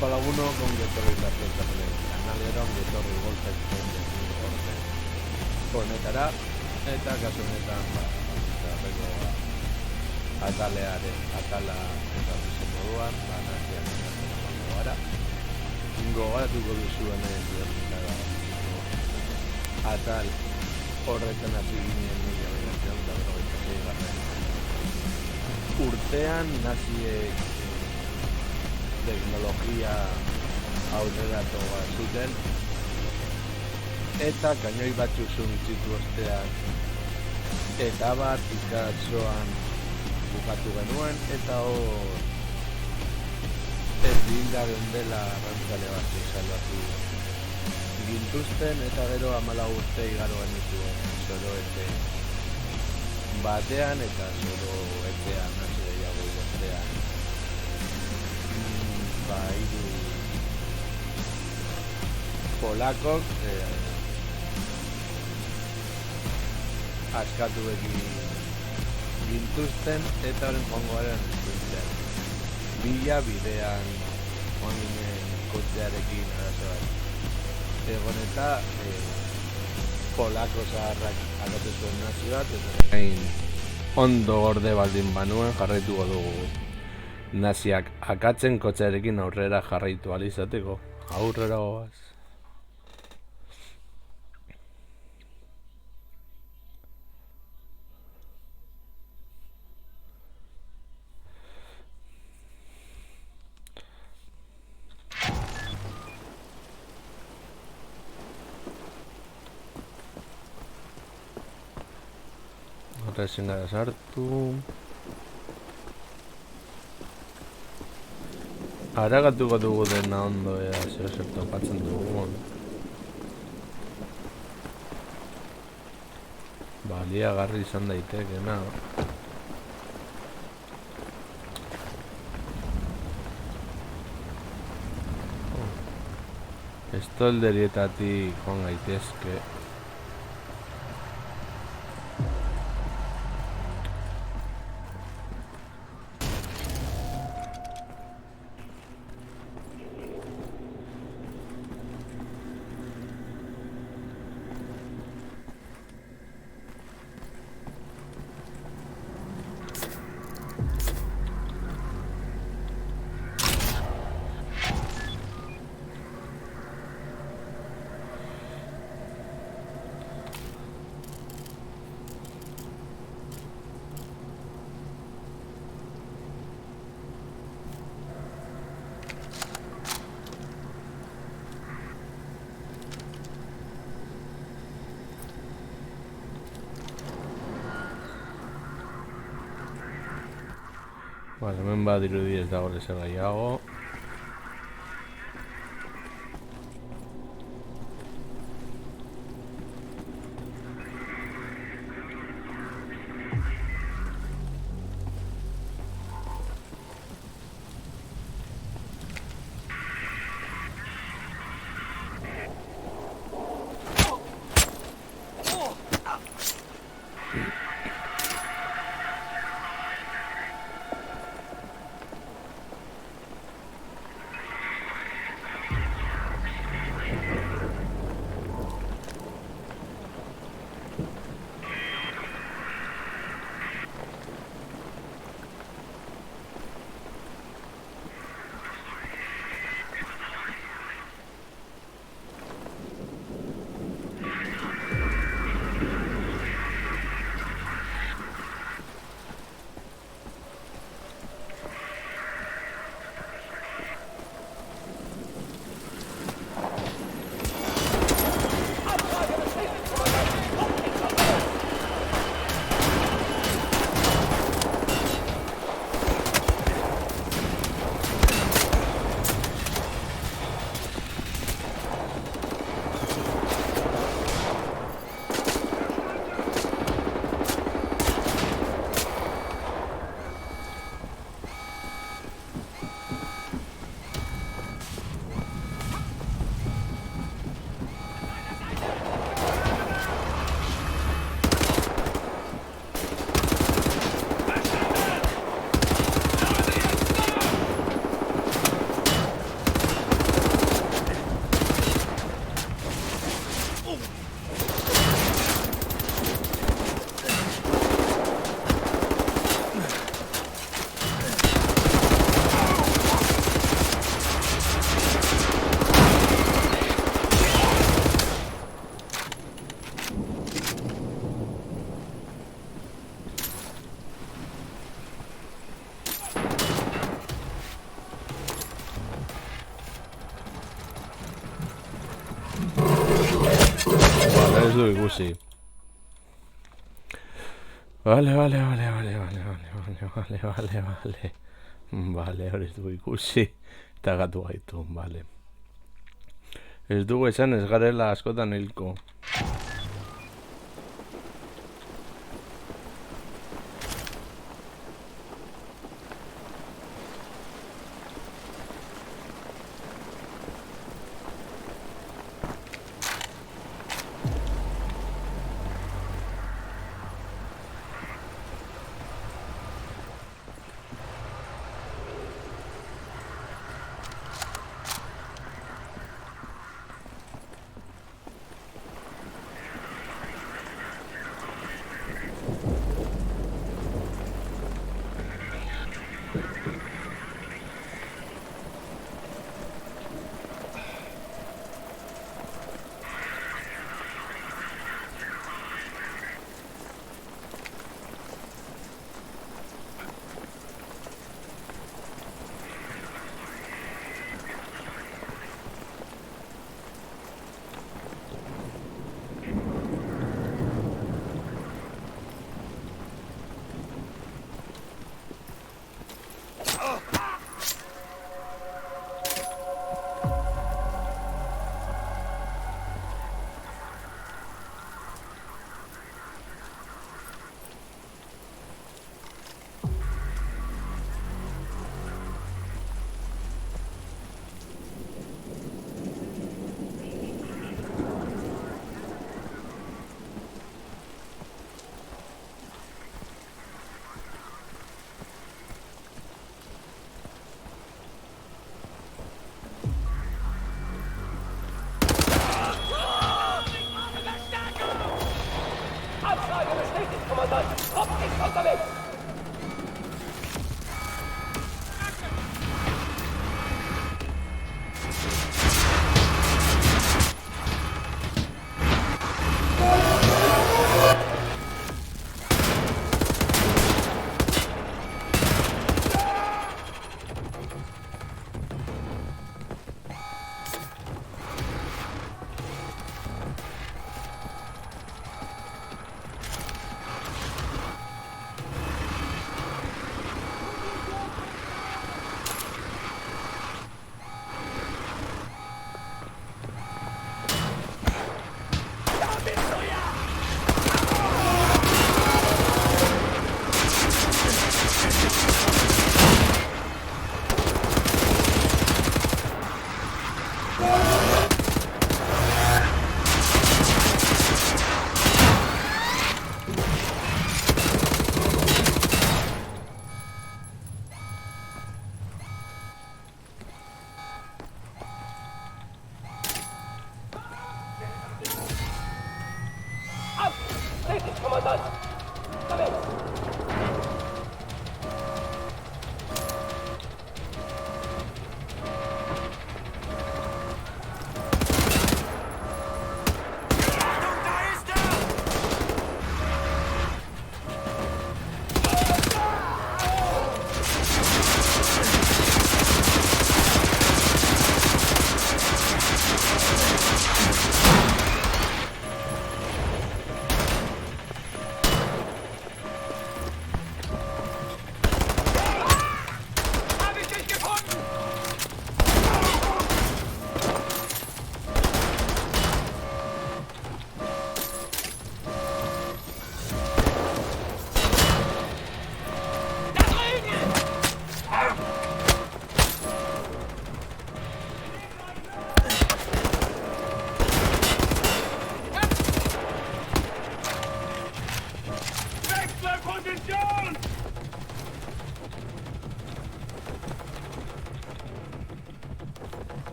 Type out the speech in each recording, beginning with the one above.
para alguno con que etorri lastertapen kanalera ongi etorri golfetzen orde honetara eta kasu honetan zarreko atala eta bizen moduan naziak ezatzen gara gogoratuko duzuen atal horretan hasi ginen 1996 urtean naziek teknologia aurreratoa zuten eta kainoi batzuk suntsitu ostean eta bat pizkatxoan bukatu genuen eta hor ez dildaren dela arrantzale batzuk salbatu gintuzten eta gero 14 urte igaro genituen zoro ete batean eta zoro etean hasi gehiago bostean hiru polakok askatu gintuzten eta horren joangoaren izuzten bila bidean joan ginen kotxearekin arazo bat egon eta polako zaharrak alatu zuen nazioat eta ondo gorde baldin banuen jarraituko dugu naziak akatzen kotxearekin aurrera jarraitu alizateko aurrera goaz. Horra ezin gara sartu. Aragatuko dugu dena ondo zeo zer topatzen dugun. Baliagarri izan daitekena. Estolderietatik joan gaitezke. Vale, hemen badirudi ez dago lezer gehiago. ikusi. Vale. Vale, hori ez dugu ikusi. Eta gatu gaitu, vale. Ez dugu esan ez garela askotan hilko.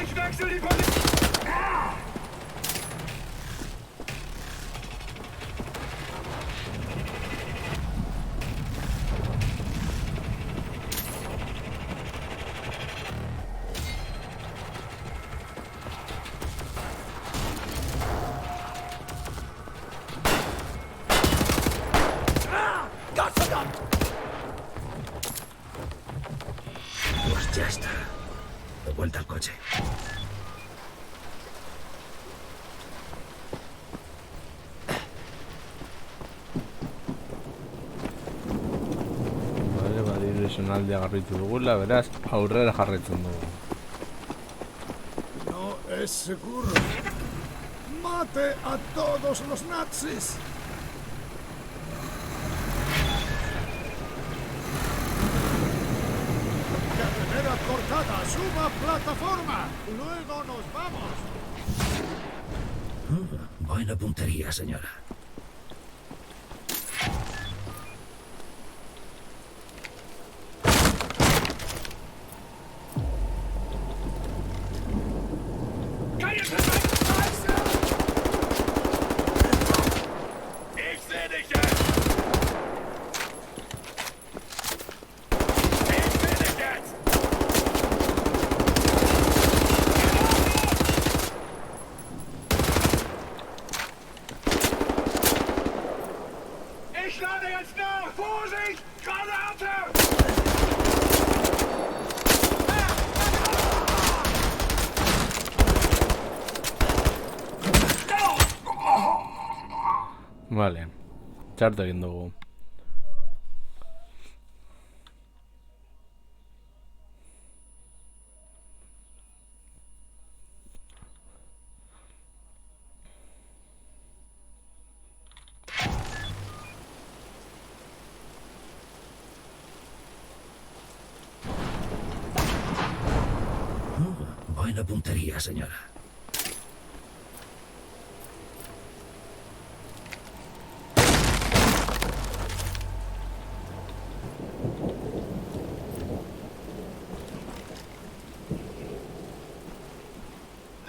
Ich wechsle die Position! Pues ya está. De vuelta al coche. Vale, badirizionaldia garritu dugula, beraz, aurrera jarraitzen dugu. No es seguro. ¡Mate a todos los nazis! ¡Carretera cortada! ¡Suba plataforma! ¡Luego nos vamos! Buena puntería, señora. Keine Scheiße! Ich seh dich jetzt! Ich seh dich jetzt! Ich lade jetzt nach! Vorsicht! Granate! Vale, txartu egin dugu. Buena puntería, señora.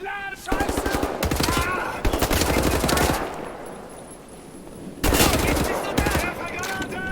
Lade Scheiße! Treffergranate!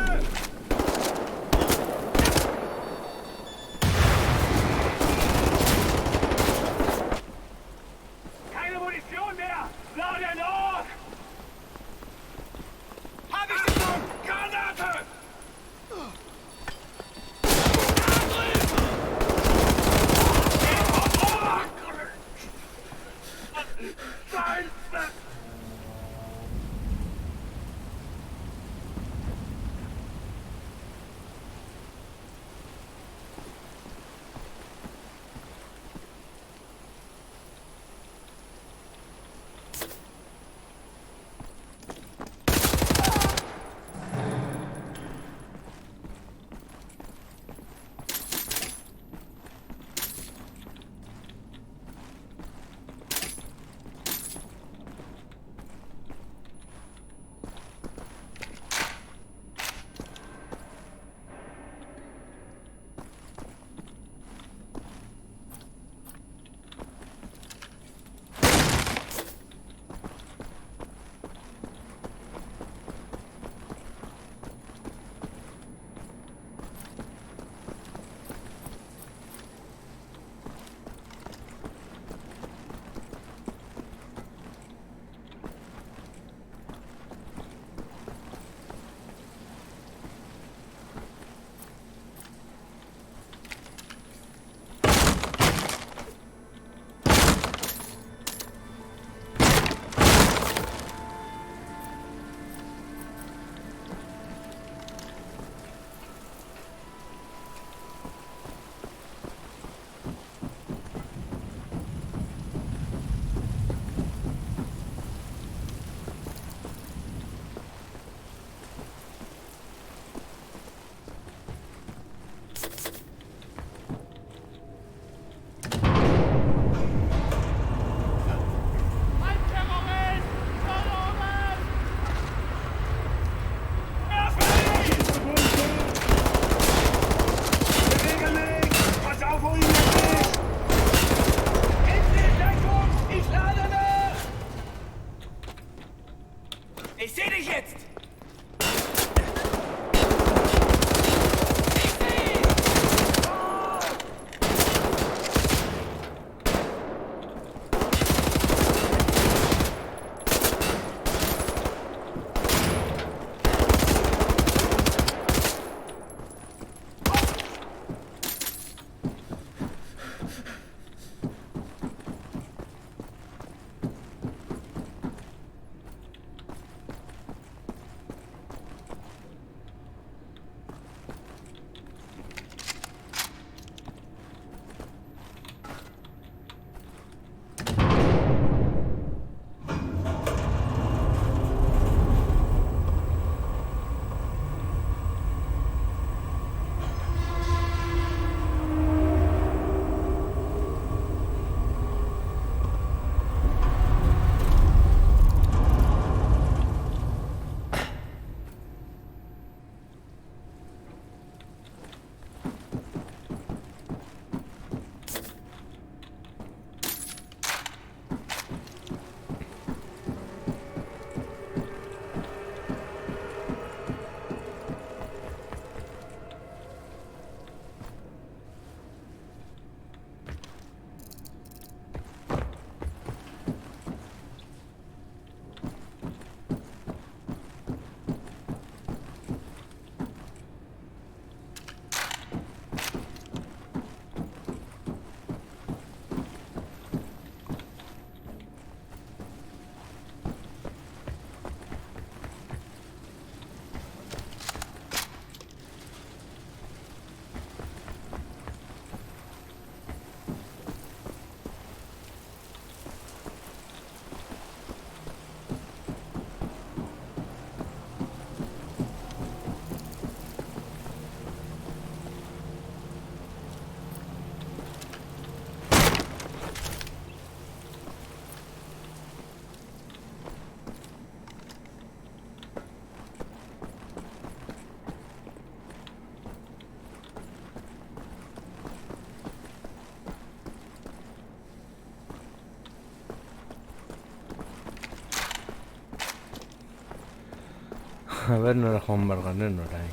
A ver, no era Juan Barganer, no era ahí.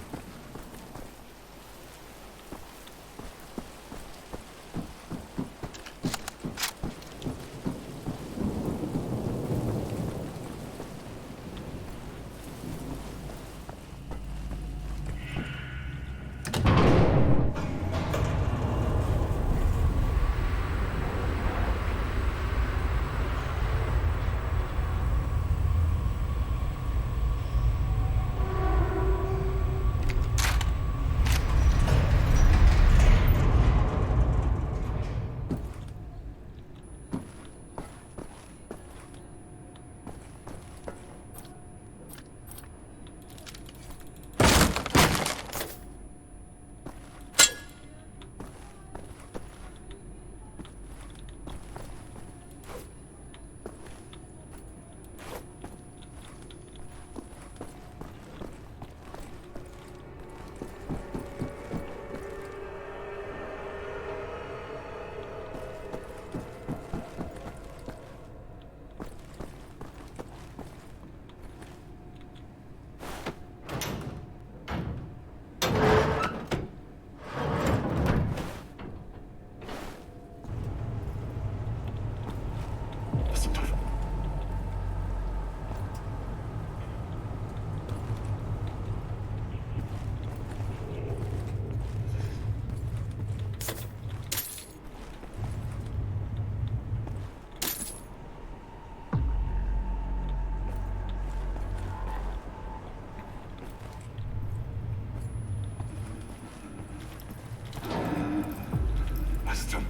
Was zum...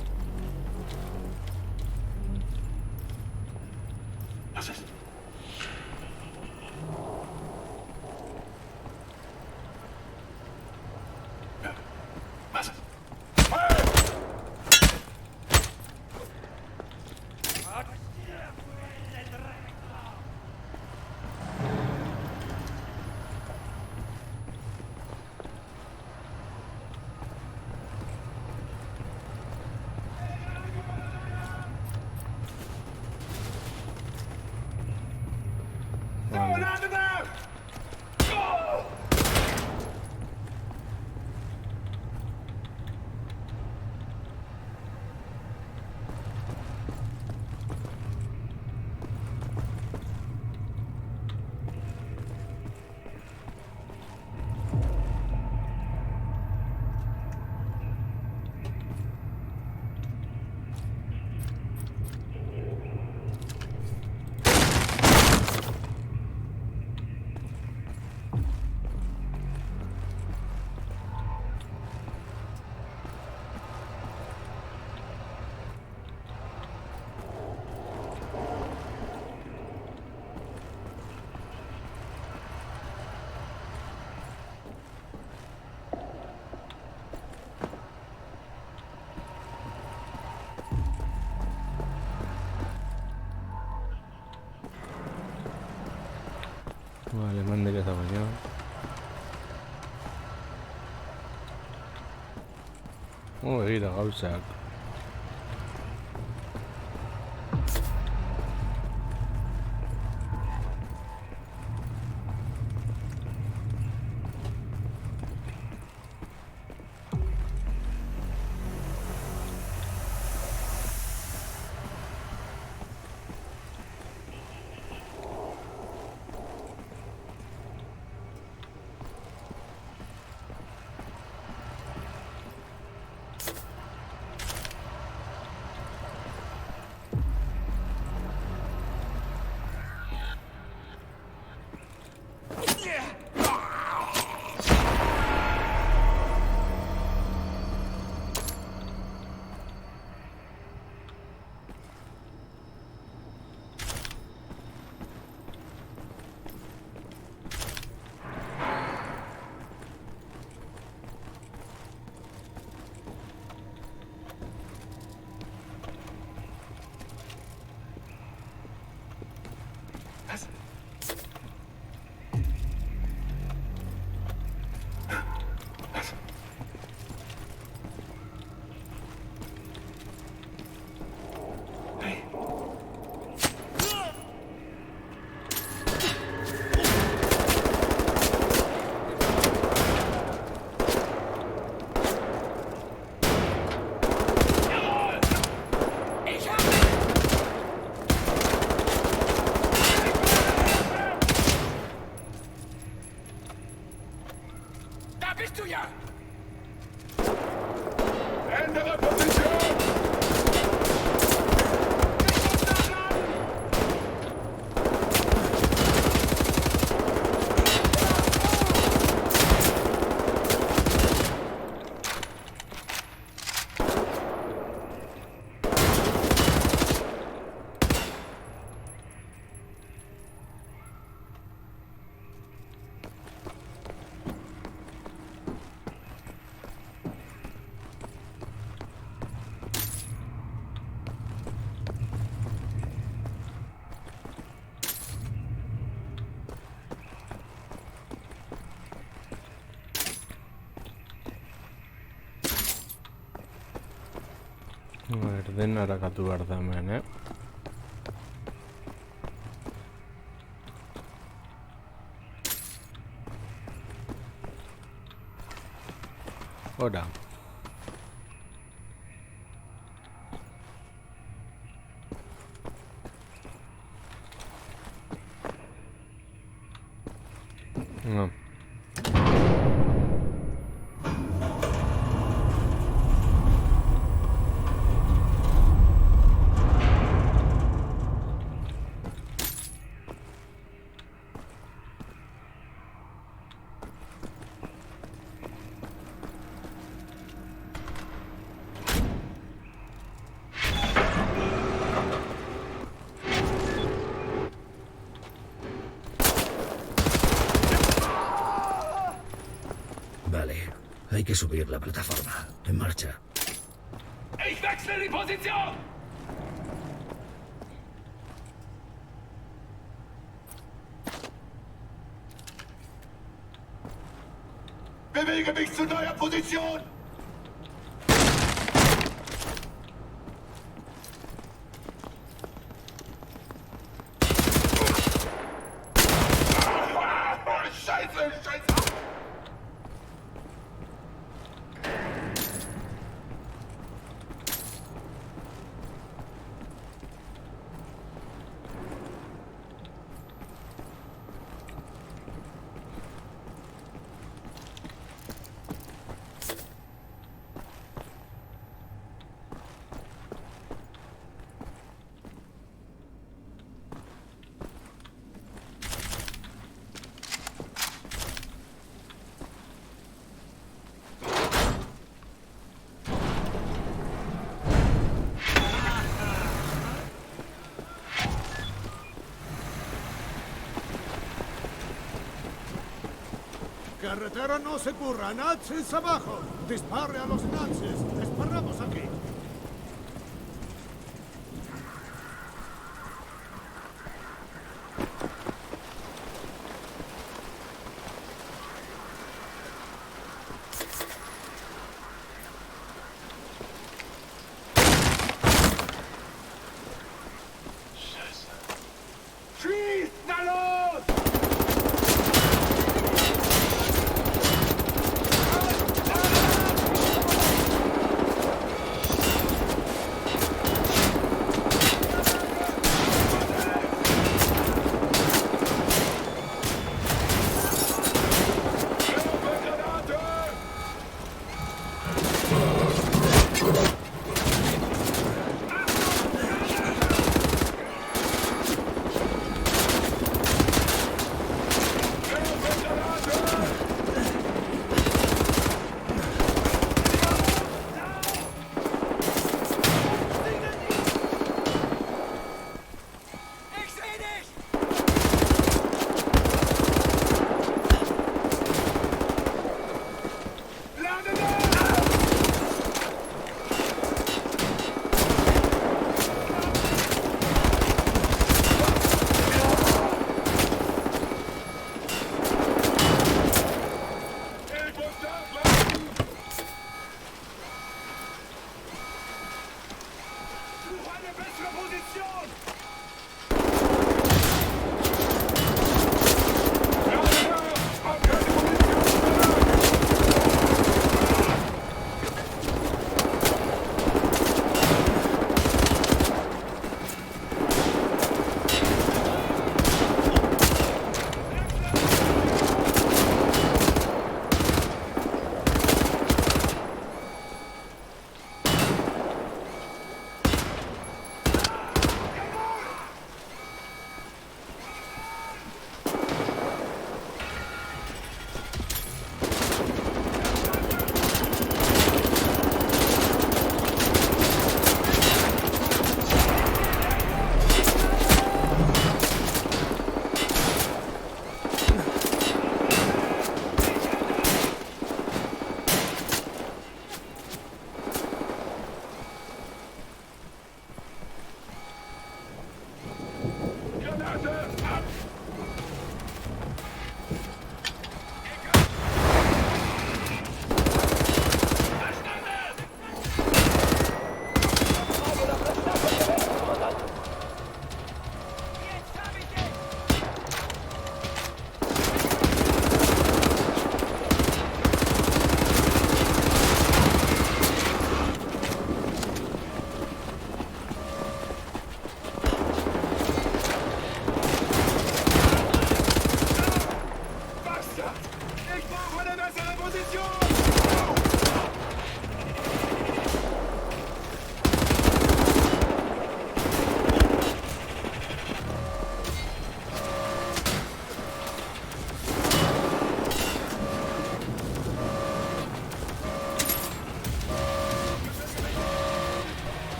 Was ist? Ja. Was? Going under there! Oh! Vale, mande que estaba yo. Begira gauzak. tuya! ¡Ändere Position! Dena arakatu behar da hemen, Ora. No. Vale, hay que subir la plataforma. En marcha. Ich wechsle die Position! Bewege mich zu neuer Position! Scheiße, Scheiße! Carretera no se curra, nazis abajo. Dispare a los nazis. Disparamos aquí. Schießt na los!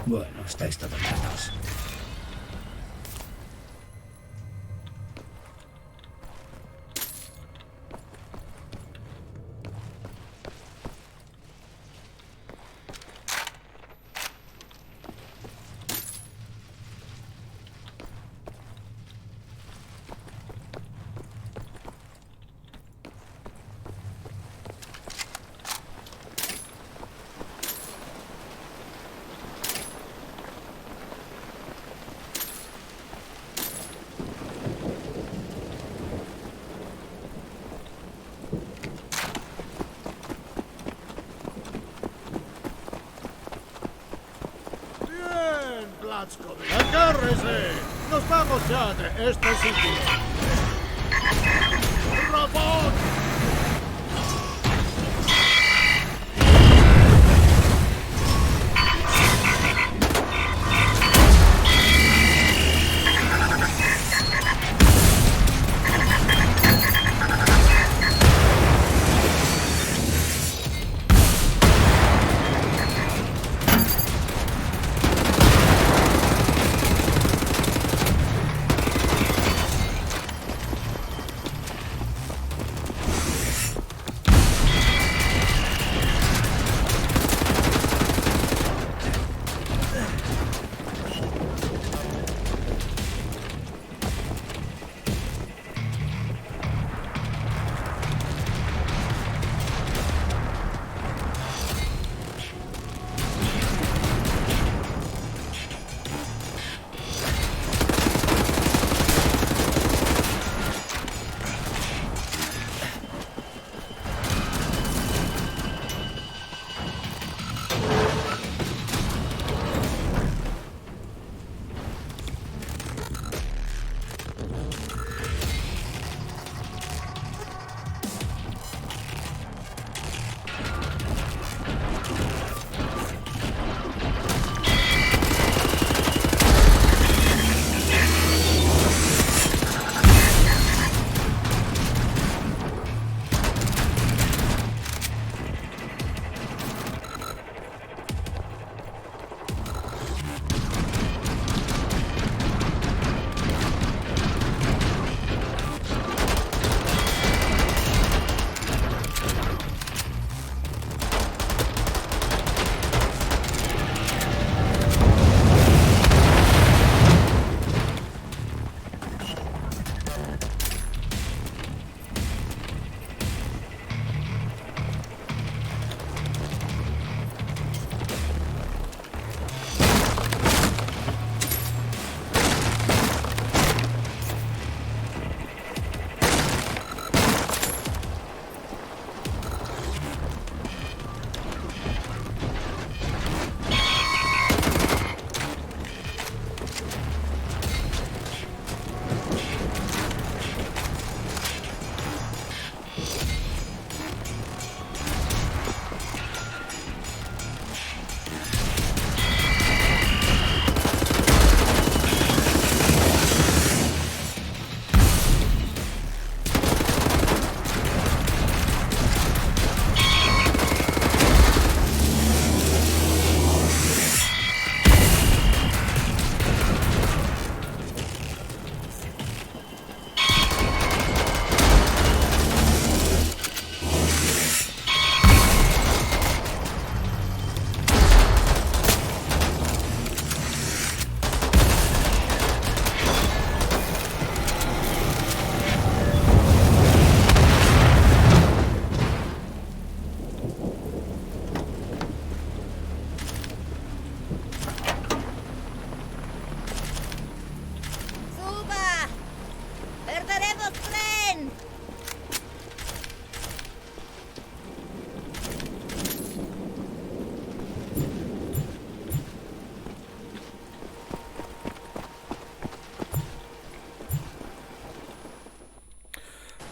Bueno, estáis todos muertos. Bien, Blazkowicz. ¡Agárrese! ¡Nos vamos ya de este sitio! ¡Robot!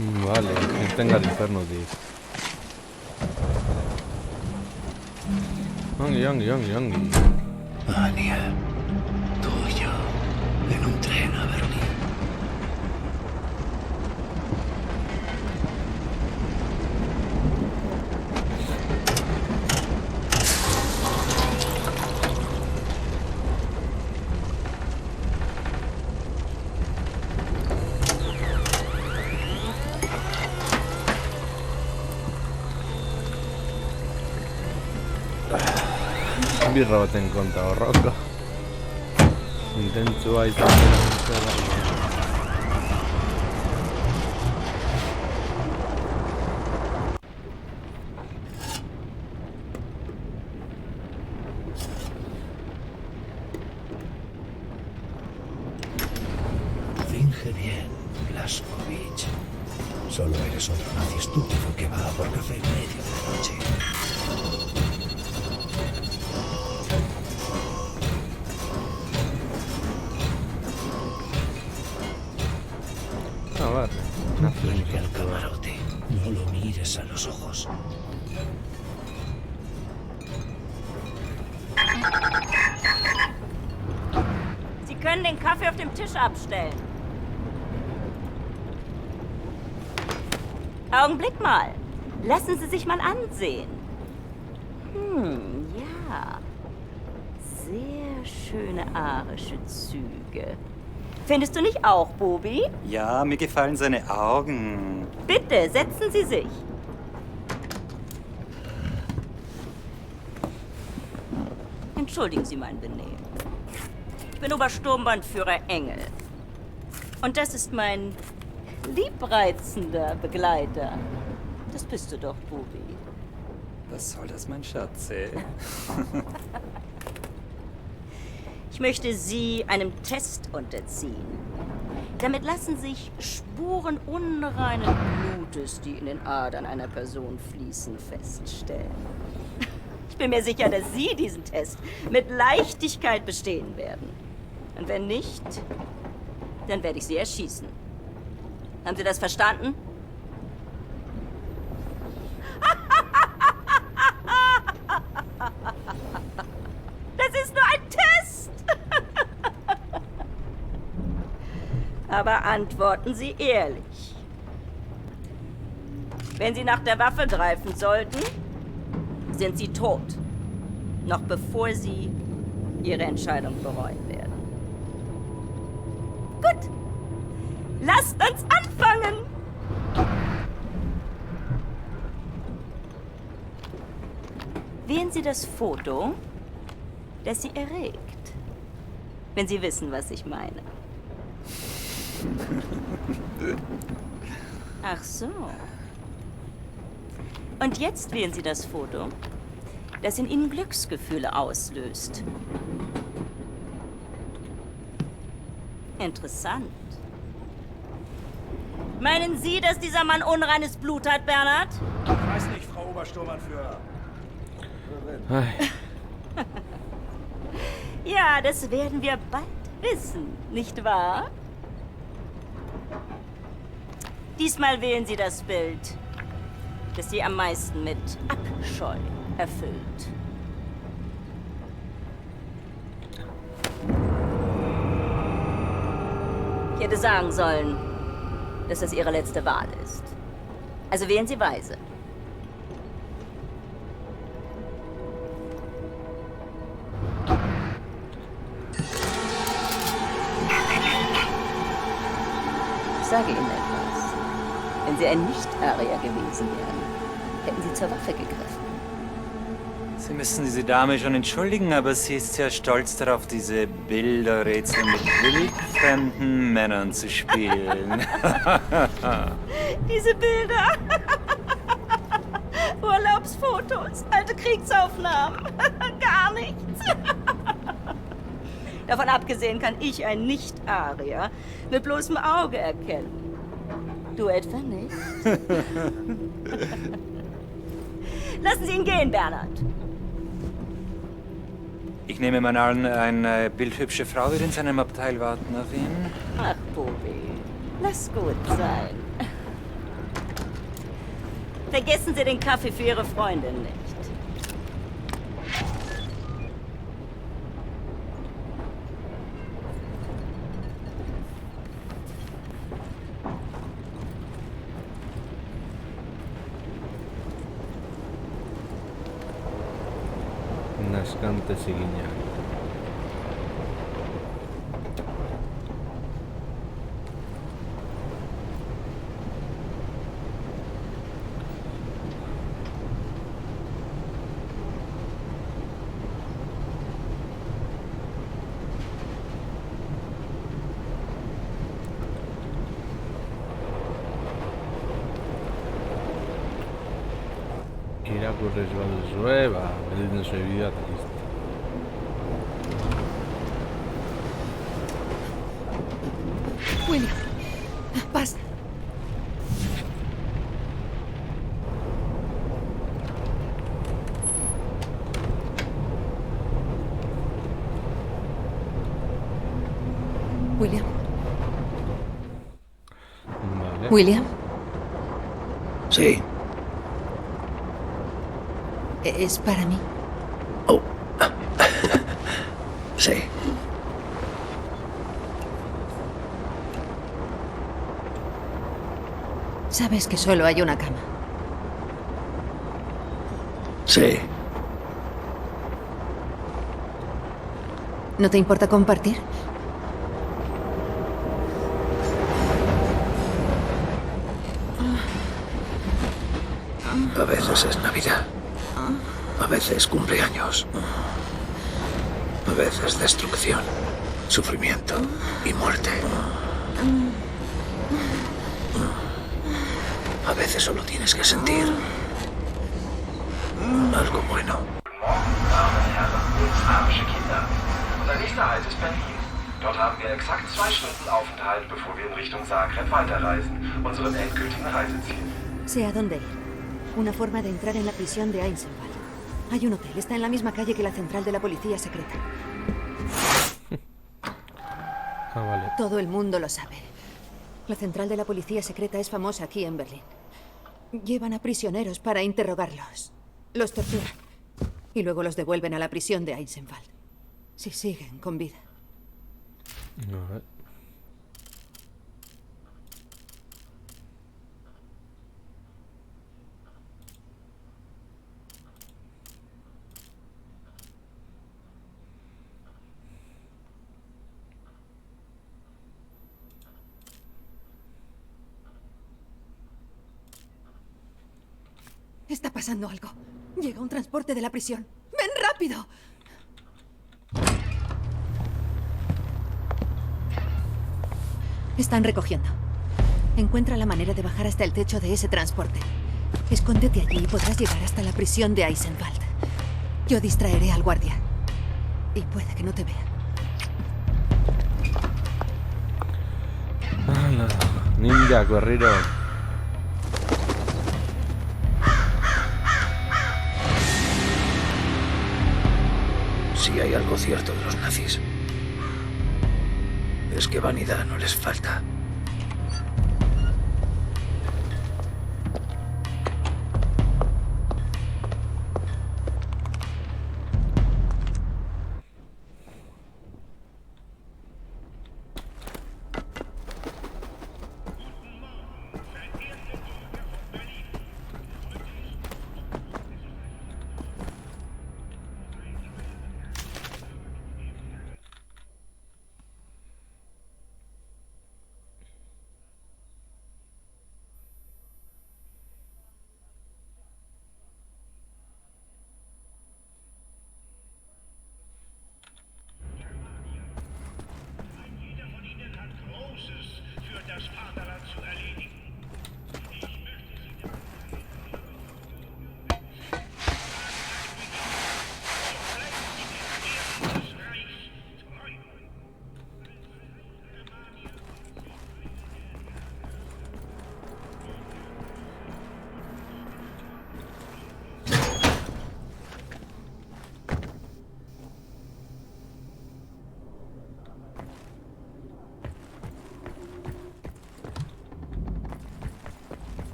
Vale, tenga el inferno de... Angi. Anya, tú y yo, en un tren a Berlín. Birra baten konta horroko. Intentsua izan dela. Finge bien, Blazkowicz. Solo eres otro nazi estúpido que va por café en medio de la noche. Ah, vale. Una Vuelve al flinka. camarote. No lo mires a los ojos. Sie können den Kaffee auf dem Tisch abstellen. Augenblick mal. Lassen Sie sich mal ansehen. Ja. Sehr schöne arische Züge. Findest du nicht auch, Bobi? Ja, mir gefallen seine Augen. Bitte, setzen Sie sich. Entschuldigen Sie mein Benehmen. Ich bin Obersturmbannführer Engel. Und das ist mein liebreizender Begleiter. Das bist du doch, Bobi. Was soll das, mein Schatze? Ich möchte Sie einem Test unterziehen. Damit lassen sich Spuren unreinen Blutes, die in den Adern einer Person fließen, feststellen. Ich bin mir sicher, dass Sie diesen Test mit Leichtigkeit bestehen werden. Und wenn nicht, dann werde ich Sie erschießen. Haben Sie das verstanden? Das ist nur ein Test! Aber antworten Sie ehrlich. Wenn Sie nach der Waffe greifen sollten, sind Sie tot. Noch bevor Sie Ihre Entscheidung bereuen werden. Gut. Lasst uns anfangen! Wählen Sie das Foto, das Sie erregt. Wenn Sie wissen, was ich meine. Ach so. Und jetzt wählen Sie das Foto, das in Ihnen Glücksgefühle auslöst. Interessant. Meinen Sie, dass dieser Mann unreines Blut hat, Bernhard? Ich weiß nicht, Frau Obersturmanführer. Ai, Ja, das werden wir bald wissen, nicht wahr? Diesmal wählen Sie das Bild, das Sie am meisten mit Abscheu erfüllt. Ich hätte sagen sollen, dass das Ihre letzte Wahl ist. Also wählen Sie weise. Ich sage Ihnen etwas. Wenn Sie ein Nicht-Arier gewesen wären, hätten Sie zur Waffe gegriffen. Sie müssen diese Dame schon entschuldigen, aber sie ist sehr stolz darauf, diese Bilderrätsel mit wildfremden Männern zu spielen. Diese Bilder. Urlaubsfotos, alte Kriegsaufnahmen. Gar nichts. Davon abgesehen kann ich ein Nicht-Arier mit bloßem Auge erkennen. Du etwa nicht? Lassen Sie ihn gehen, Bernhard. Ich nehme mal an, eine bildhübsche Frau wird in seinem Abteil warten auf ihn. Ach, Bobi, lass gut sein. Vergessen Sie den Kaffee für Ihre Freundin nicht. naskante ziginak. irakurri baduzue, berdin duzue bideoa eta listo. William, basta. William. Vale. William, Sí. es para mí. Oh. Sí. Sabes que solo hay una cama. Sí. ¿No te importa compartir? A veces es Navidad. A veces cumpleaños. A veces destrucción, sufrimiento y muerte. A veces solo tienes que sentir algo bueno. Damen und Herren, arabische Kinder. Unser nächster Halt ist Berlin. Dort haben wir exakt 2 Stunden Aufenthalt, bevor wir in Richtung Zagreb weiterreisen, unserem endgültigen Reiseziel. Sé a dónde ir. Una forma de entrar en la prisión de Eisenwald. Hay un hotel, está en la misma calle que la central de la policía secreta. Ah, vale. Todo el mundo lo sabe. La central de la policía secreta es famosa aquí en Berlín. Llevan a prisioneros para interrogarlos. Los torturan. Y luego los devuelven a la prisión de Eisenwald. Si siguen con vida. A ver. Está pasando algo. Llega un transporte de la prisión. ¡Ven rápido! Están recogiendo. Encuentra la manera de bajar hasta el techo de ese transporte. Escóndete allí y podrás llegar hasta la prisión de Eisenwald. Yo distraeré al guardia. Y puede que no te vea. Ala, ninja, corriro. Si hay algo cierto de los nazis, es que vanidad no les falta.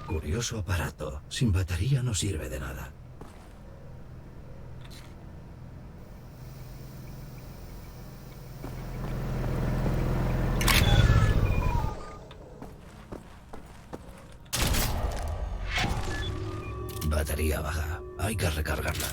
Curioso aparato. Sin batería no sirve de nada. batería baja. Hay que recargarla.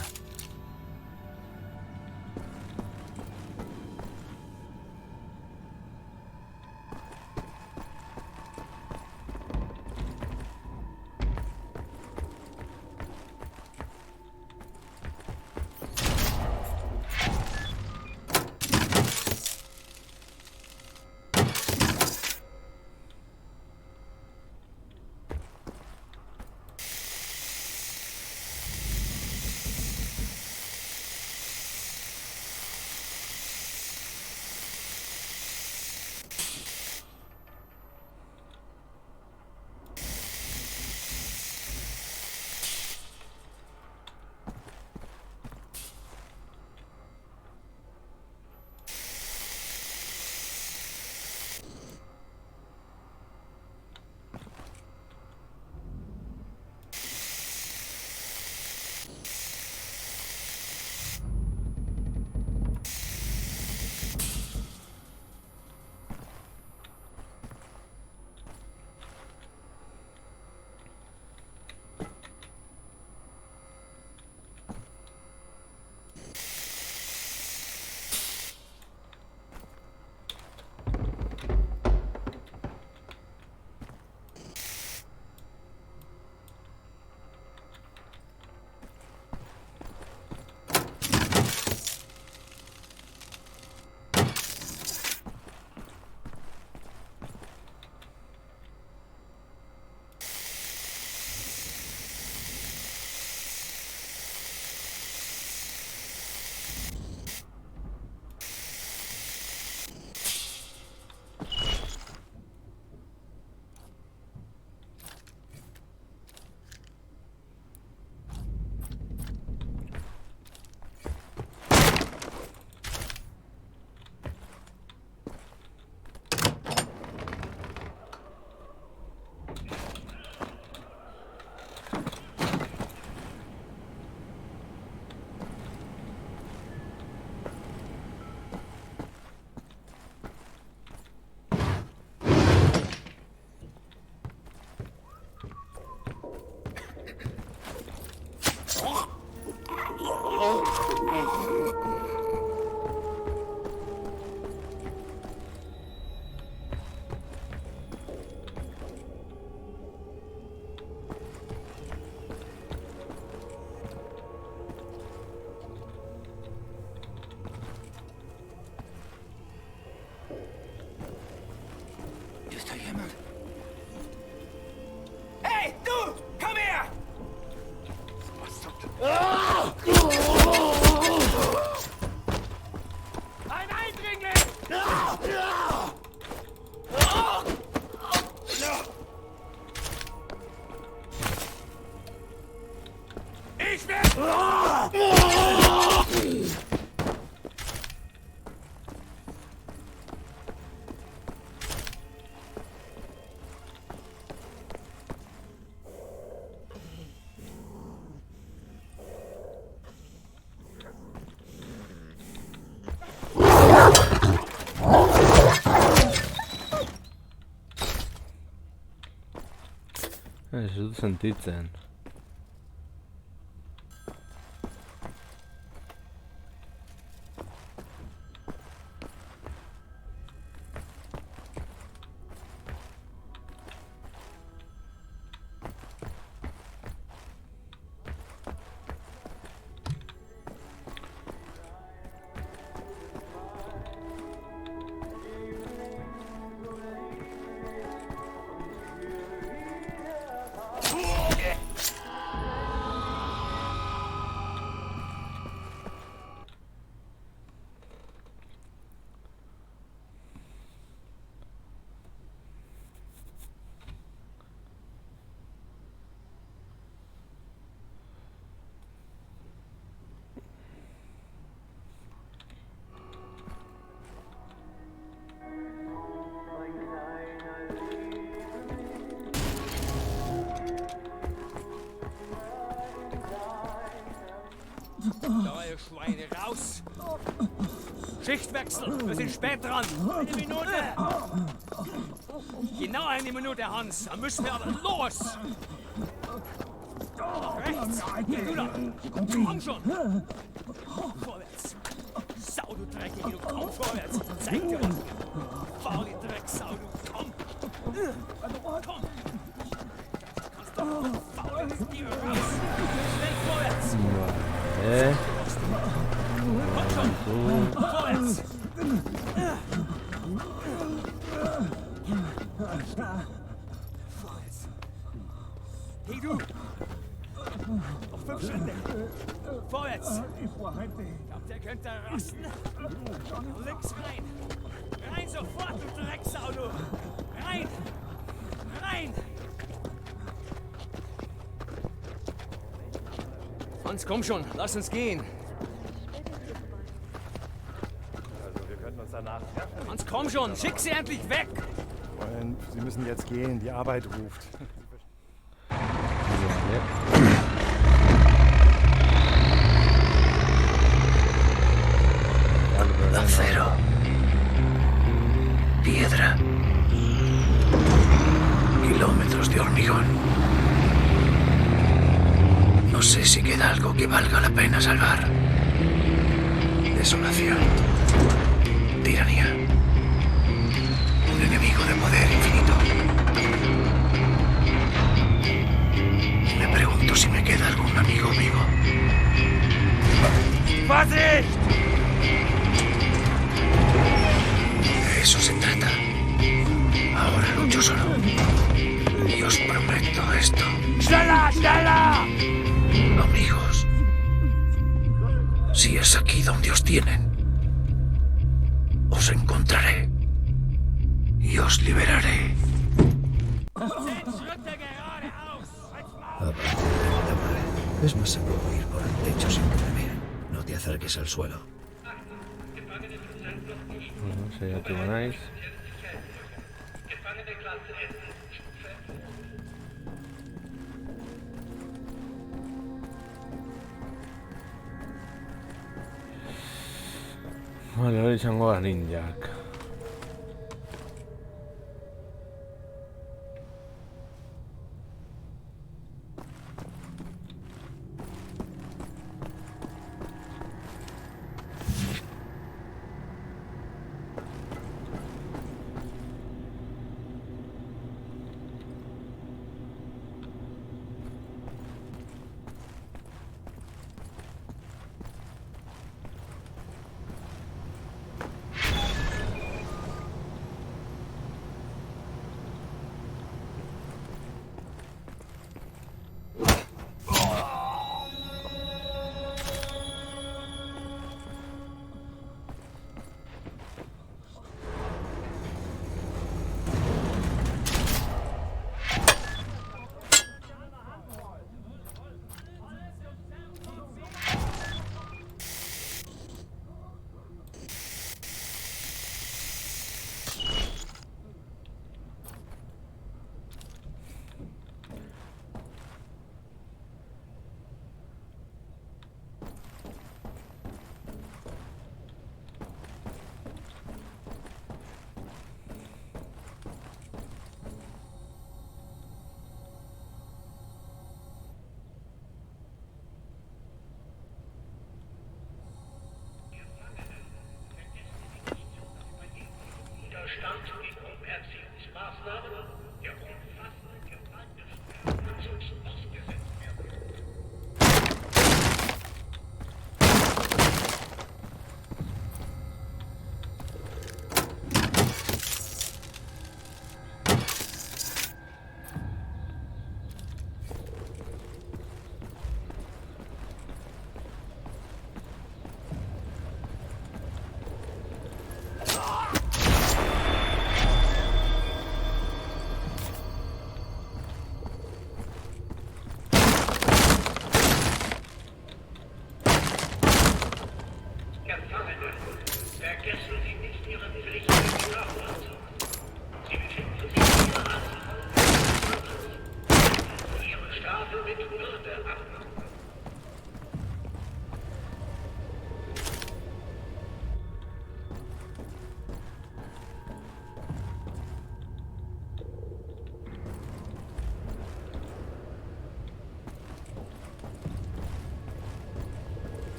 Ez dut sentitzen. Neue Schweine, raus! Schichtwechsel, wir sind spät dran. Eine Minute! Genau eine Minute, Hans. Dann müssen wir aber los! Rechts! Hier, du da! Komm schon! Vorwärts! Sau, du Dreckige, du komm vorwärts! Zeig dir was! Faul, die Drecksau, du komm! Komm! Kannst du faul, die raus! Schnell vorwärts! Komm schon! Vorwärts! Vorwärts! Hey, du! Noch 5 Schritte! Vorwärts! Glaubt, der könnte rasten? Links rein! Rein sofort, du Drecksau, du! Rein! Rein! Hans, komm schon, lass uns gehen! Also, wir können uns danach treffen. Hans, komm schon, schick sie endlich weg! Freund, Sie müssen jetzt gehen, die Arbeit ruft. Acero. Piedra. Kilómetros de hormigón. No sé si queda algo que valga la pena salvar. Desolación. Tiranía. Un enemigo de poder infinito. Me pregunto si me queda algún amigo vivo. Vorsicht! De eso se trata. Ahora lucho solo. Y os prometo esto. Schneller, schneller! Amigos, si es aquí donde os tienen, os encontraré y os liberaré. A partir de la pared, es más seguro ir por el techo sin que me vean. No te acerques al suelo. Bueno, sería Tribunais. Vale, hori izango da ninjak.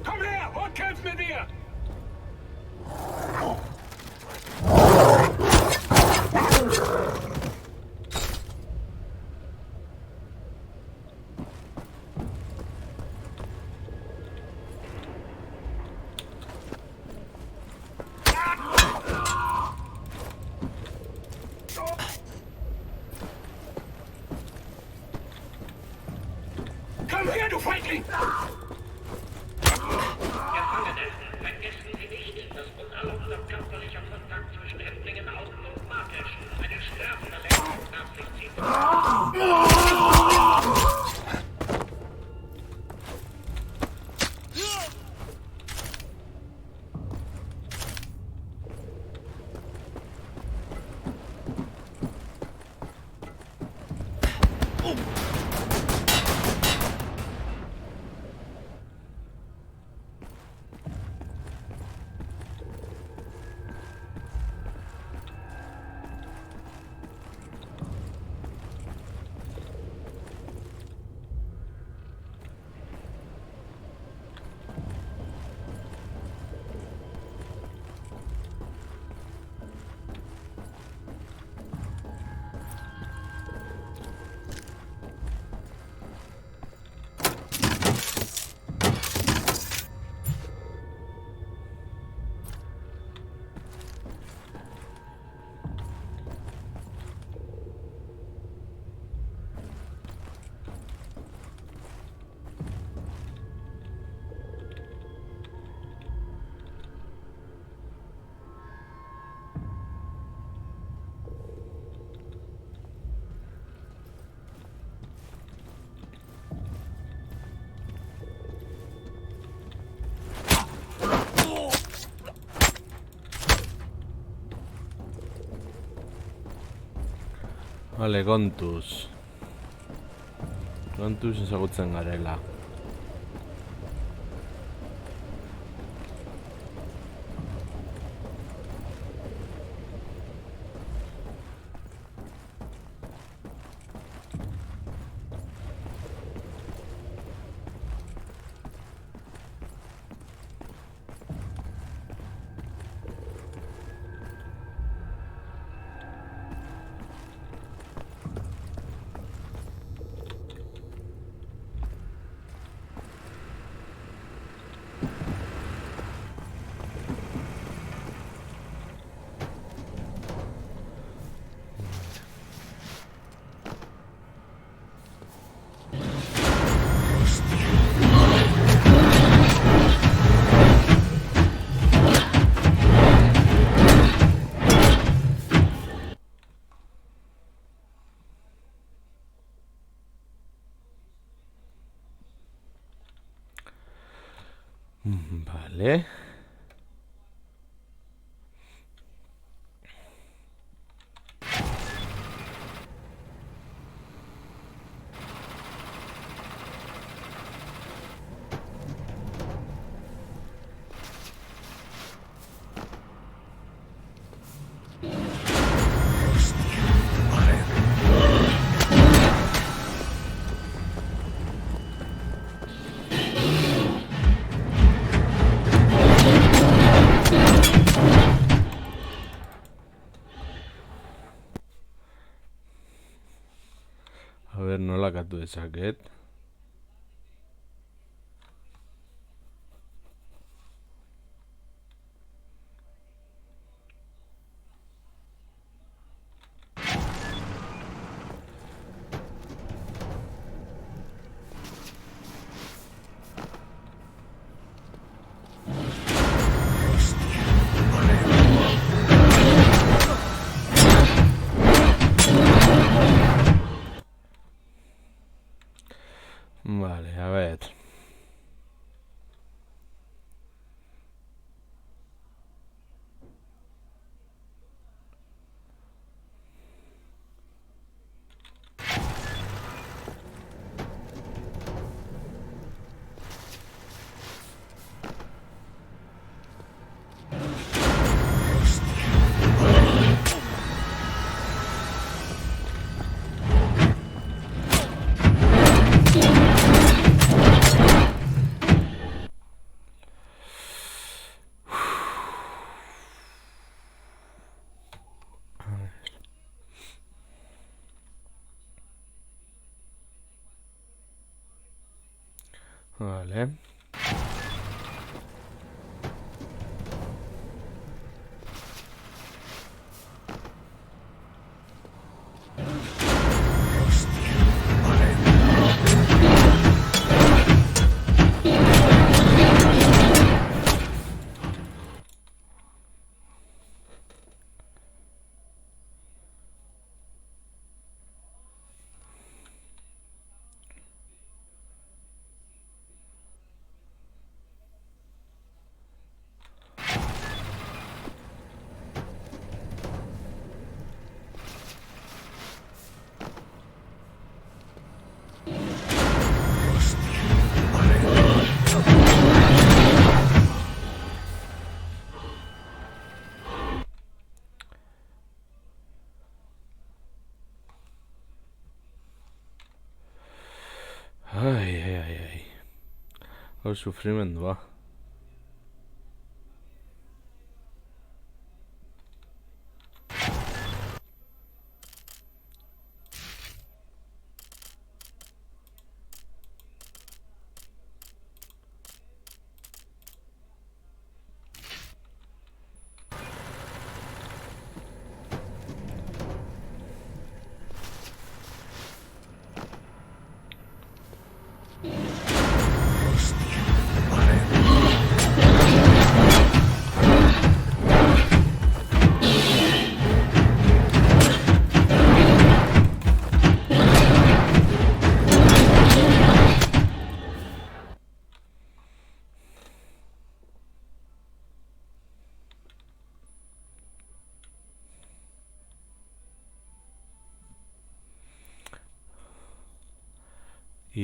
Komm her und kämpf mit mir! Komm her, du Feigling! Vergessen Sie nicht, dass unerlaubter körperlicher Kontakt zwischen Häftlingen automatisch eine Strafverletzung nach sich zieht. Vale, kontuz. Kontuz ezagutzen garela. Vale. A ver, nola katu dezaket. Vale, a ver. Vale. Ai. Hor sufrimendua.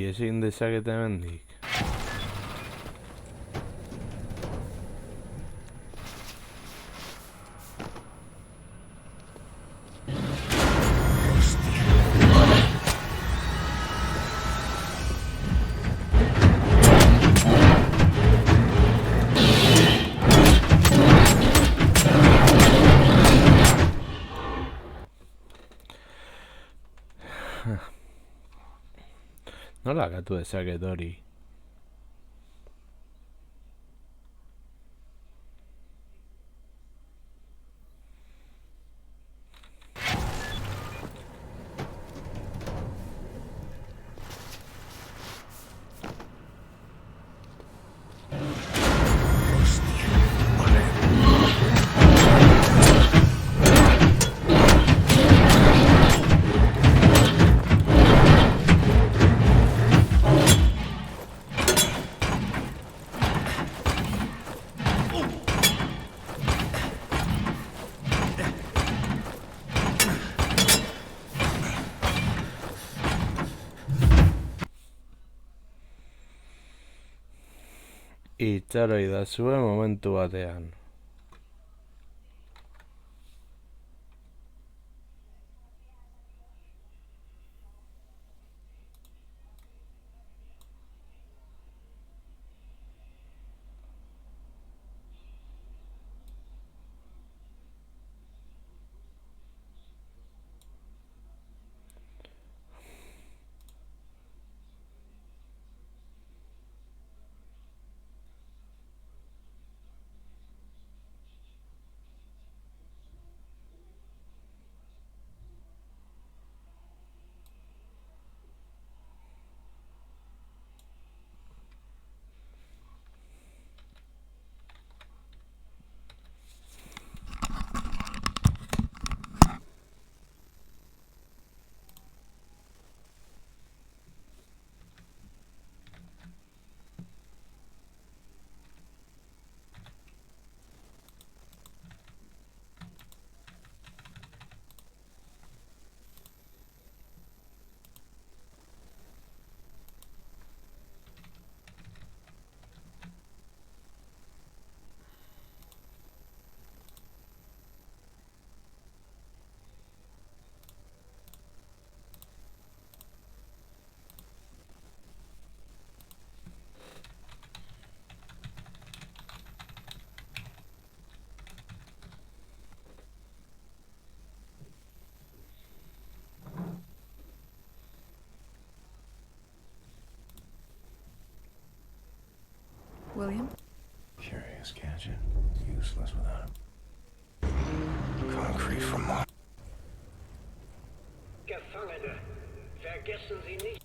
Ezin dezakete hemendik. Nola gatu dezaket hori? Itxaroi da zuen momentu batean. useless without him. Concrete from Mars. Gefangene, vergessen Sie nicht.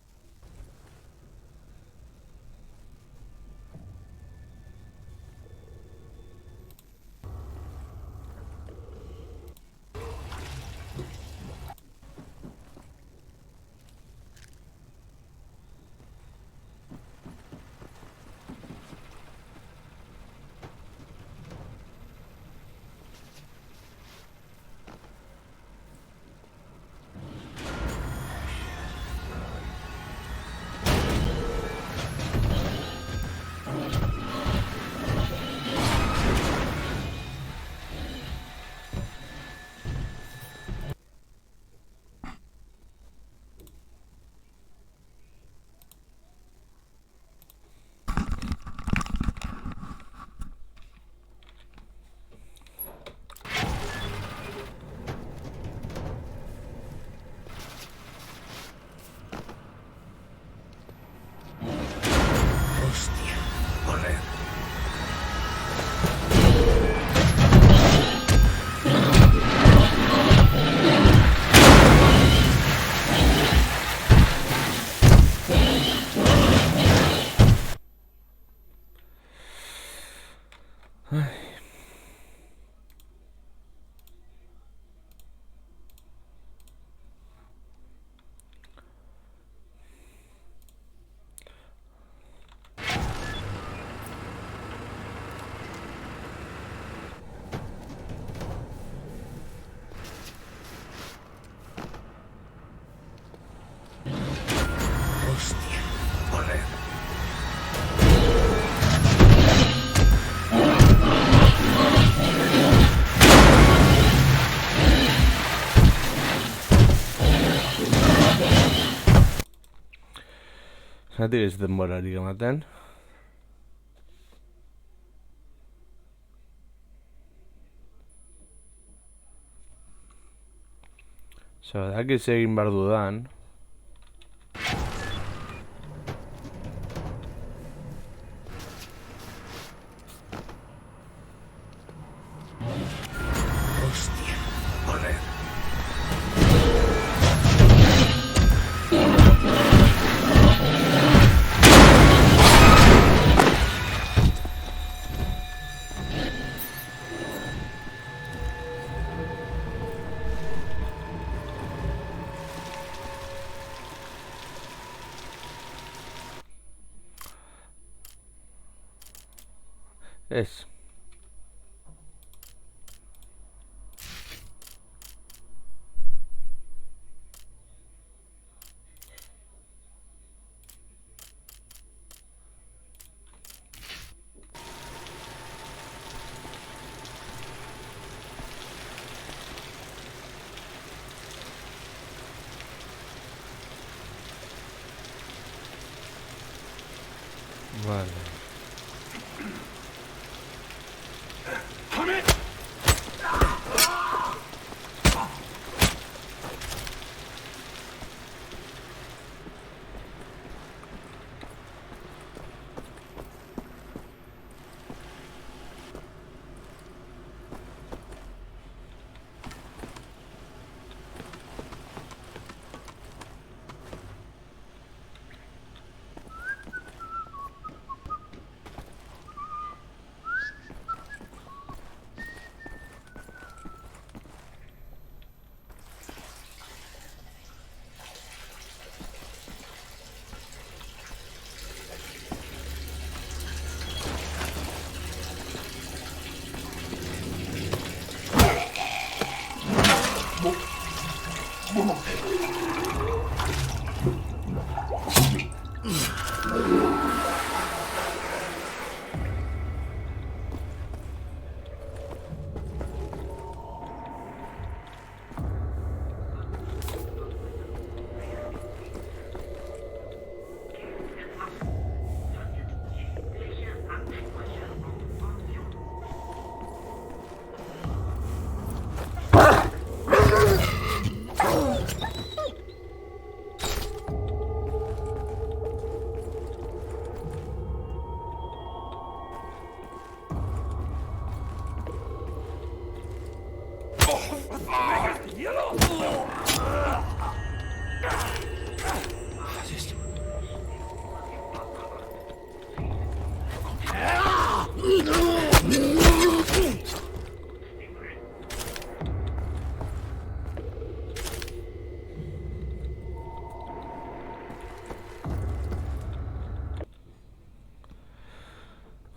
Zergatik ez denborarik ematen. Zergatik egin behar dudan. Ez. Vale.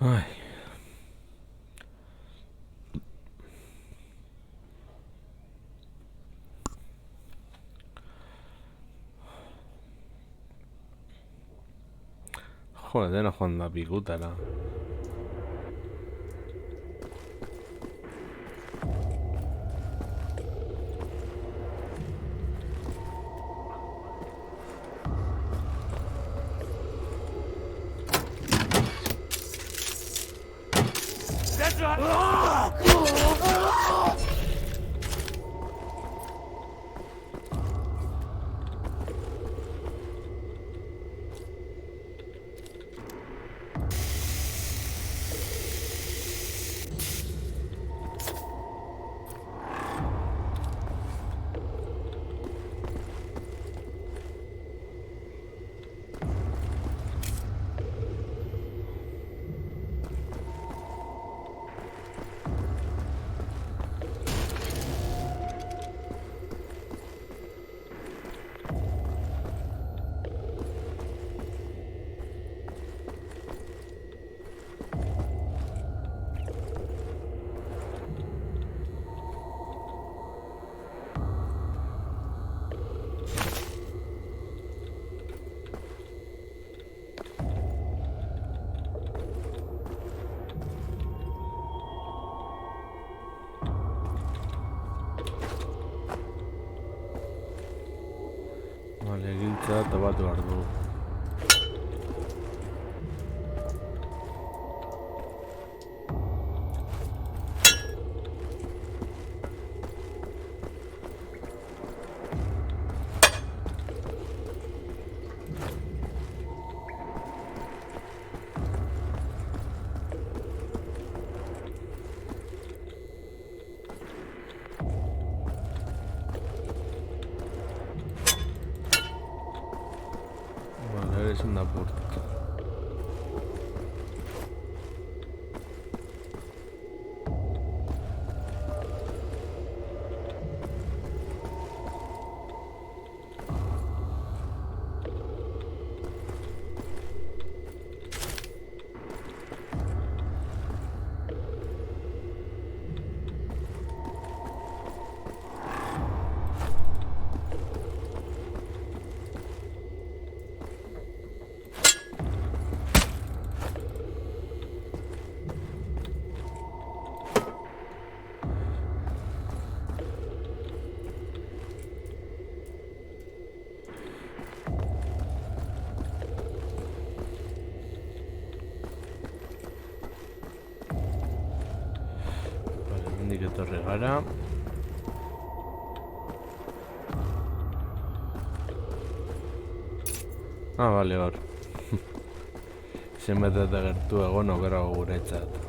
Ay. Joder, dena joan da pikutara. Vale, giltza topatu behar du. Es una puerta. Etorri gara. Bale, hor. Zenbat eta gertu egon okerago guretzat.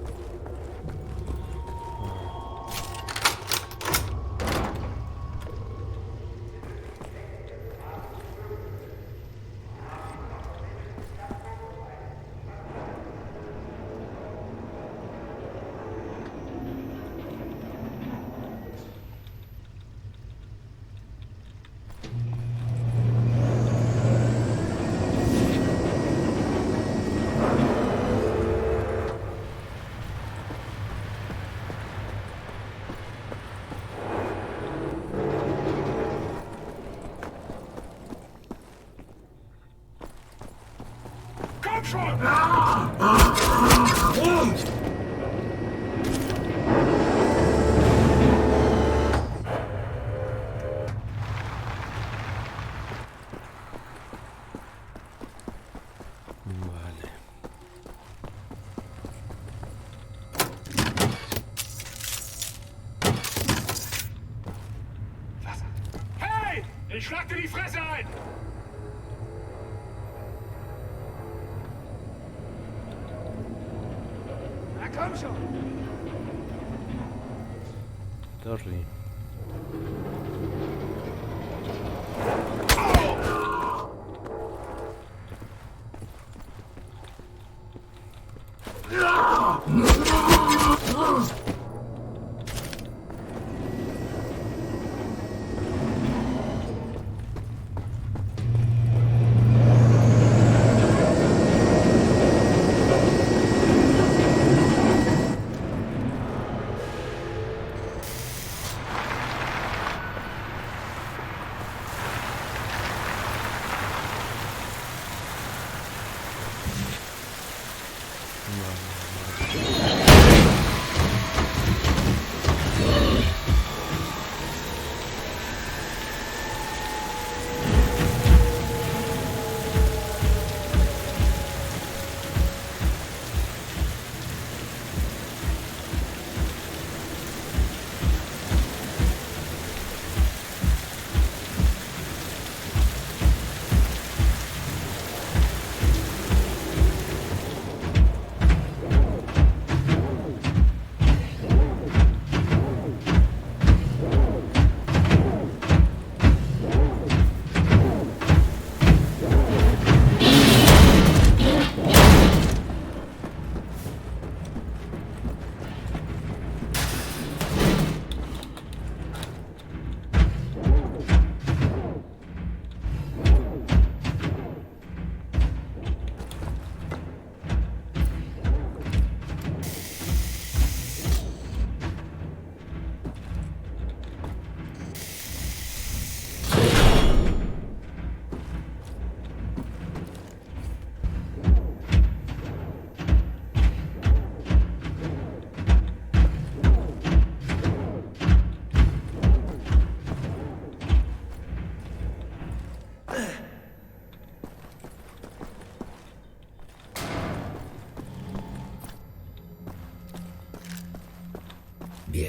Ich schlag dir die Fresse ein! Na komm schon! Torri.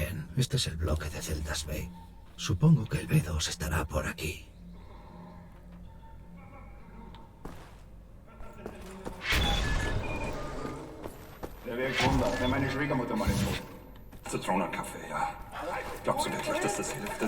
Bien, este es el bloque de celdas B. Supongo que el B2 estará por aquí. Der wäre Wunder, wenn meine Schwiegermutter mal ist. Zitronenkaffee, ja. Glaubst du wirklich, dass das hilft?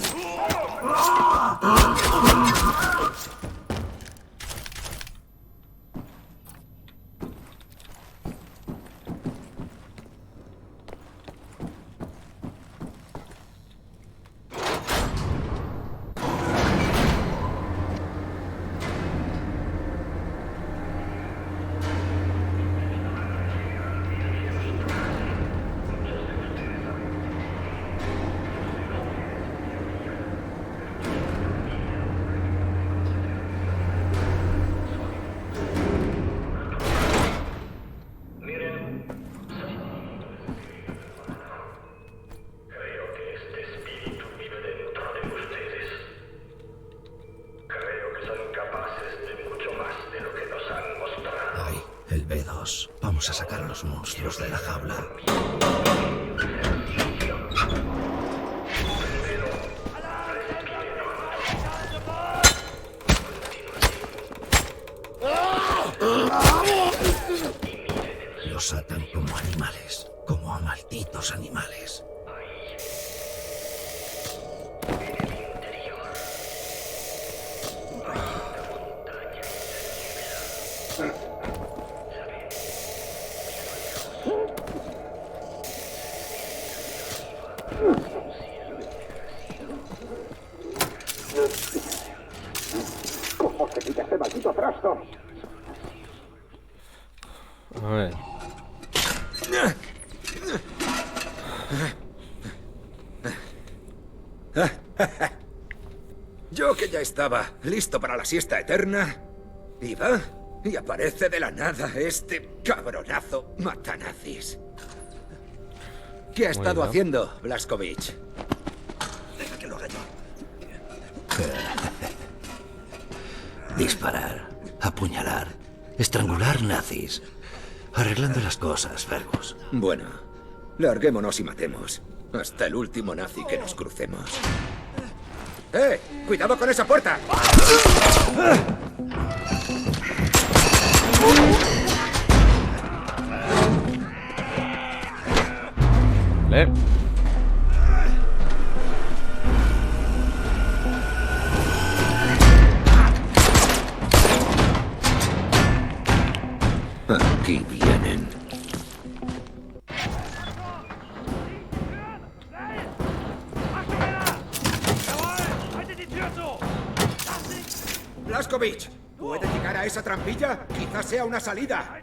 El B2. Vamos a sacar a los monstruos de la jaula. Los atan como animales, como a malditos animales. ¿Cómo se quita este maldito trasto? A ver. Yo que ya estaba listo para la siesta eterna, iba y aparece de la nada este cabronazo matanazis. ¿Qué ha estado haciendo, Blazkowicz? Deja que lo haga yo. Disparar, apuñalar, estrangular nazis. Arreglando las cosas, Fergus. Bueno, larguémonos y matemos. Hasta el último nazi que nos crucemos. ¡Eh! ¡Cuidado con esa puerta! Vale. Aquí vienen. Blazkowicz, ¿puede llegar a esa trampilla? Quizás sea una salida.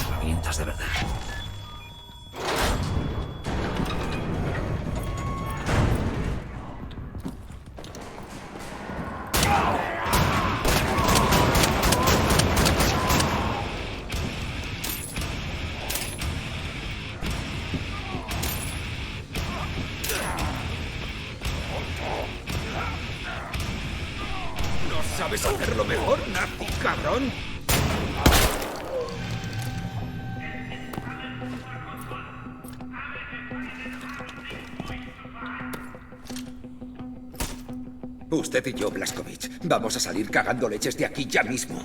Herramientas de verdad. ¿No sabes hacerlo mejor, nazi cabrón? Usted y yo, Blazkowicz, vamos a salir cagando leches de aquí ya mismo.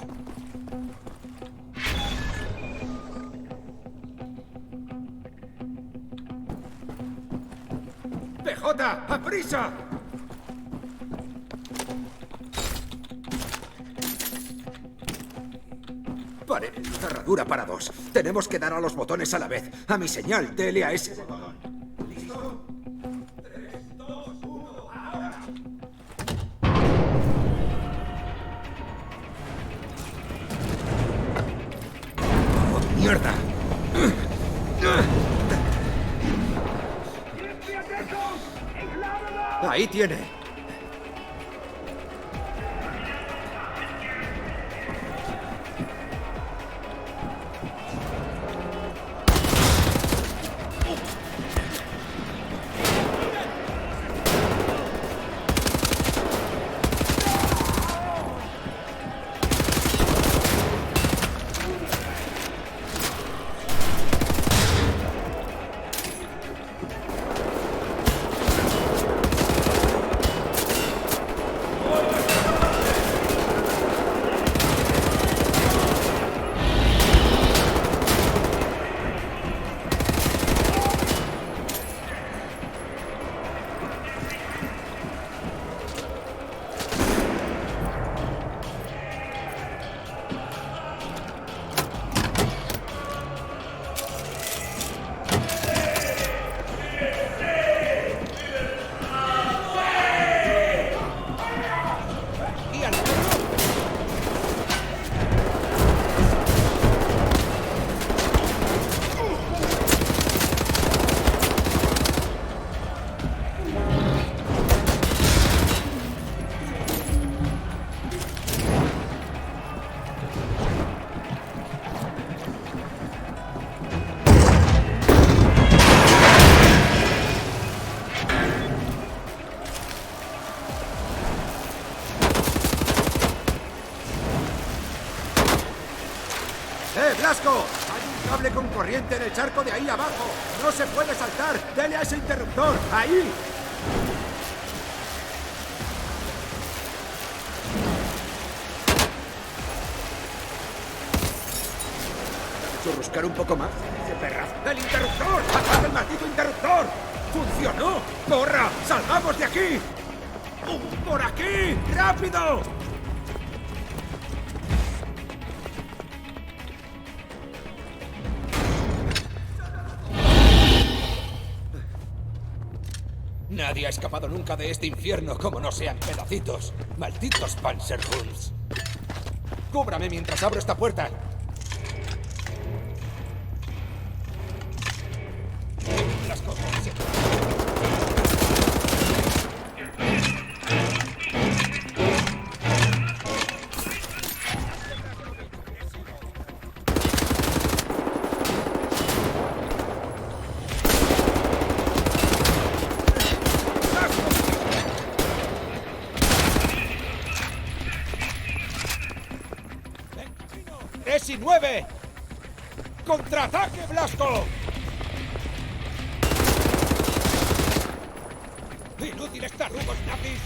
¡PJ! ¡Aprisa! Pared, cerradura para dos. Tenemos que dar a los botones a la vez. A mi señal, dele a ese botón. ¿Listo? ¡Mierda! Ahí tiene. ¡Blasco! Hay un cable con corriente en el charco de ahí abajo. ¡No se puede saltar! ¡Dele a ese interruptor! ¡Ahí! ¿Churruscar un poco más? ¡Ese perrazo! ¡El interruptor! ¡Apaga el maldito interruptor! ¡Funcionó! ¡Corra! ¡Salgamos de aquí! ¡Por aquí! ¡Rápido! Nadie ha escapado nunca de este infierno como no sean pedacitos. ¡Malditos Panzerhunds! ¡Cúbrame mientras abro esta puerta! Las cosas ¡3 y 9! ¡Contraataque, Blasco! ¡Inútiles tarugos nazis!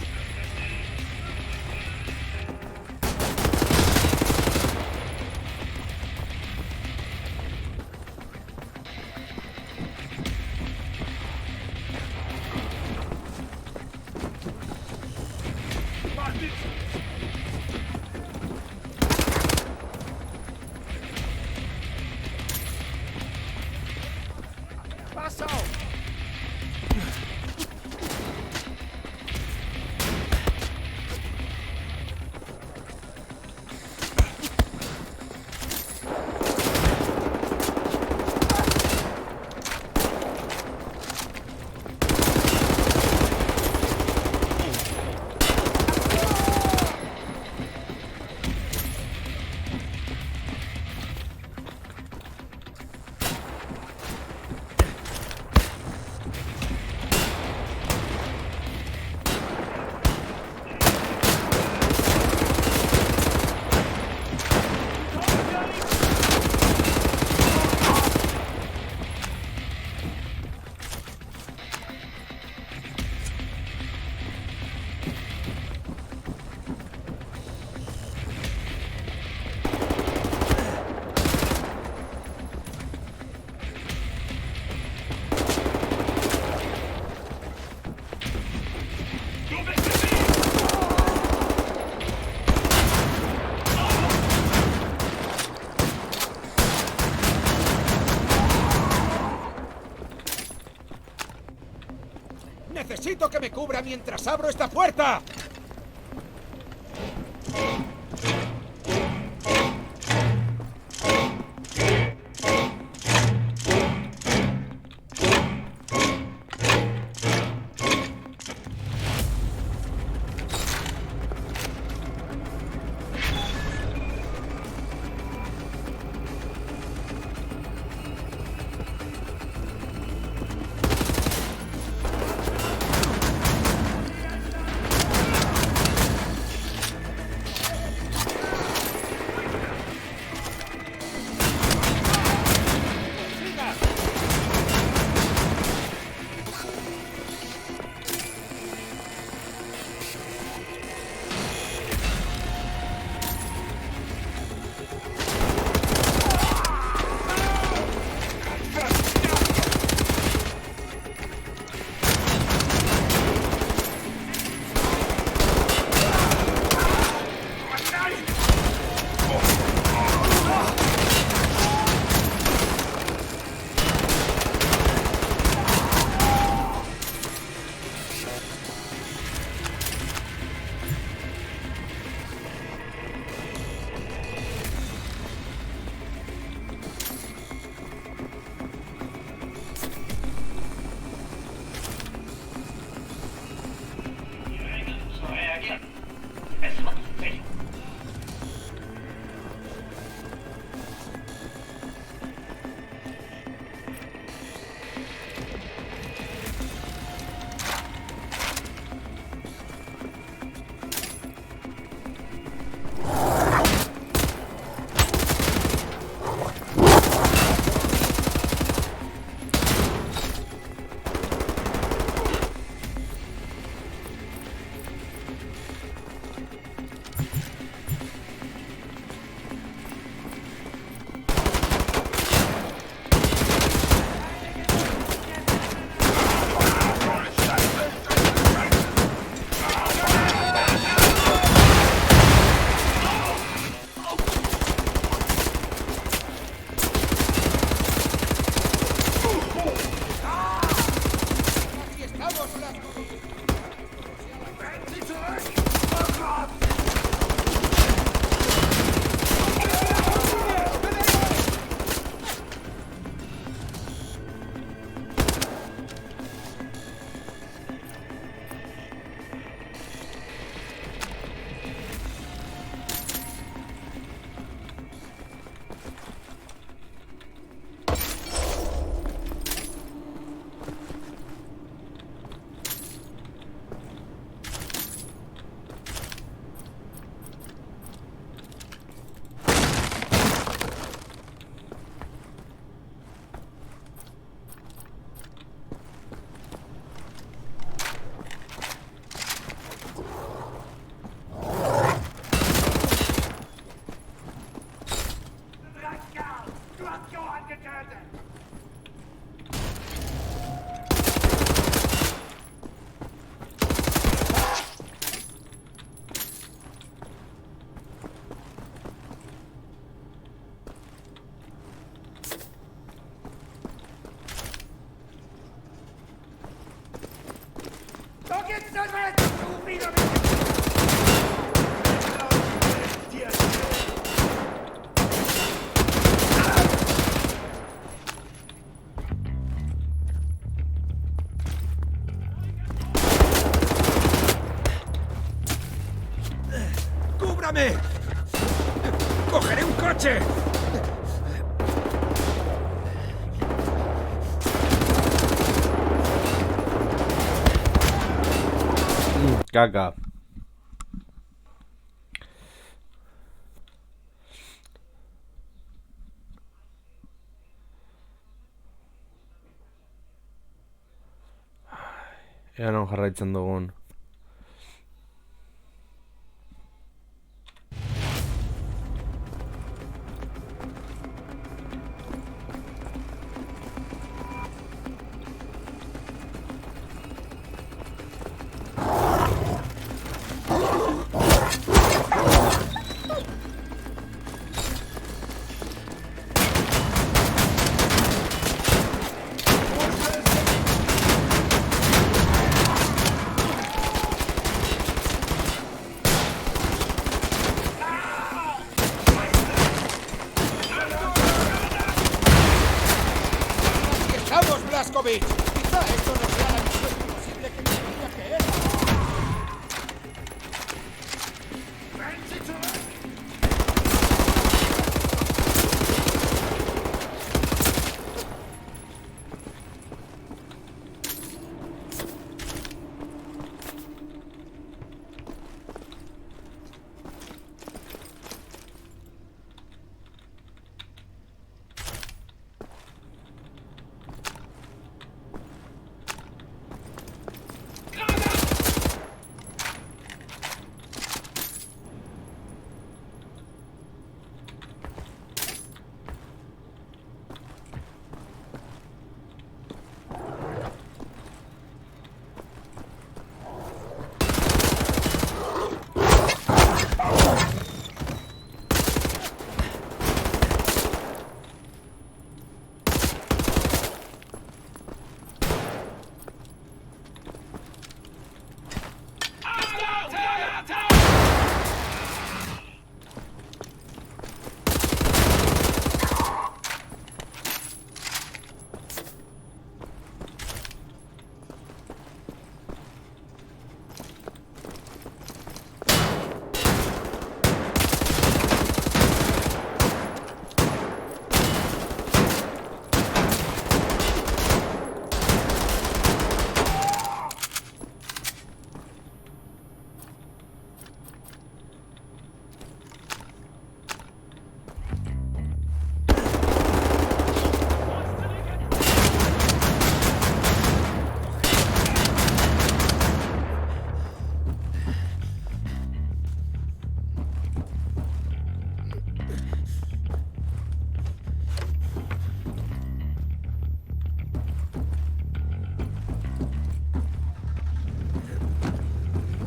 ¡Paso! ¡Necesito que me cubra mientras abro esta puerta! ¡Cúbrame! ¡Cogeré un coche! Caca. Ea non jarraitzen dugun. ¡Vamos, Blazkowicz! Quizá esto no sea la misión imposible que me diría que era.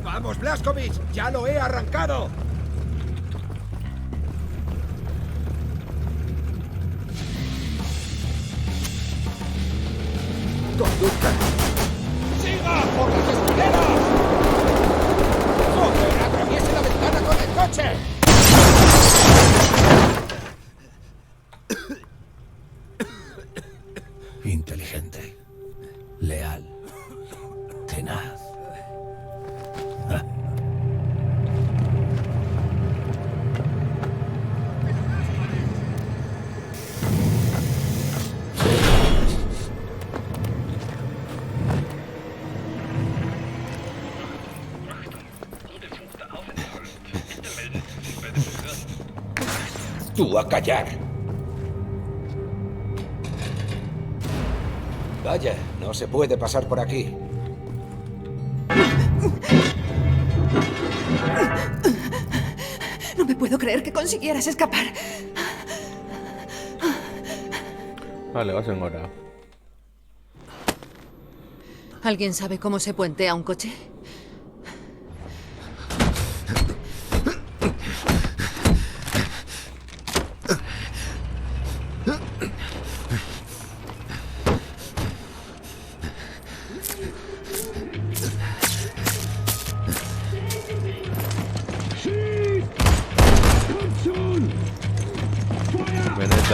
¡Vamos, Blazkowicz! ¡Ya lo he arrancado! ¡Conduzca! ¡Siga por las escaleras! ¡Joder, atraviese la ventana con el coche! Inteligente. Leal. Tenaz. ¡Tú a callar! Vaya, no se puede pasar por aquí. No me puedo creer que consiguieras escapar. Vale, vas en hora. ¿Alguien sabe cómo se puentea un coche?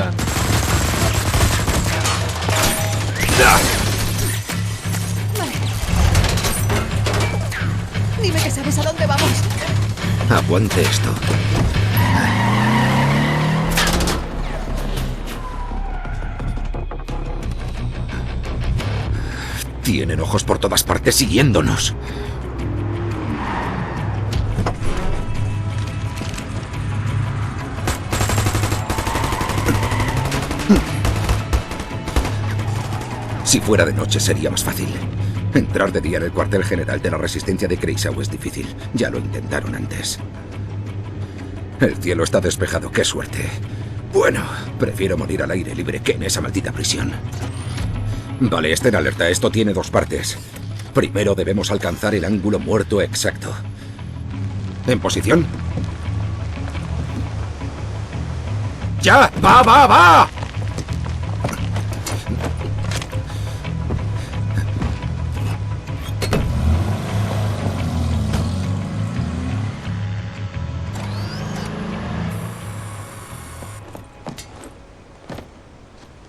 escuchan. Vale. Dime que sabes a dónde vamos. Aguante esto. Tienen ojos por todas partes siguiéndonos. Si fuera de noche sería más fácil. Entrar de día en el cuartel general de la resistencia de Kreisau es difícil. Ya lo intentaron antes. El cielo está despejado, qué suerte. Bueno, prefiero morir al aire libre que en esa maldita prisión. Vale, estén alerta, esto tiene dos partes. Primero debemos alcanzar el ángulo muerto exacto. ¿En posición? ¡Ya! ¡Va, va, va!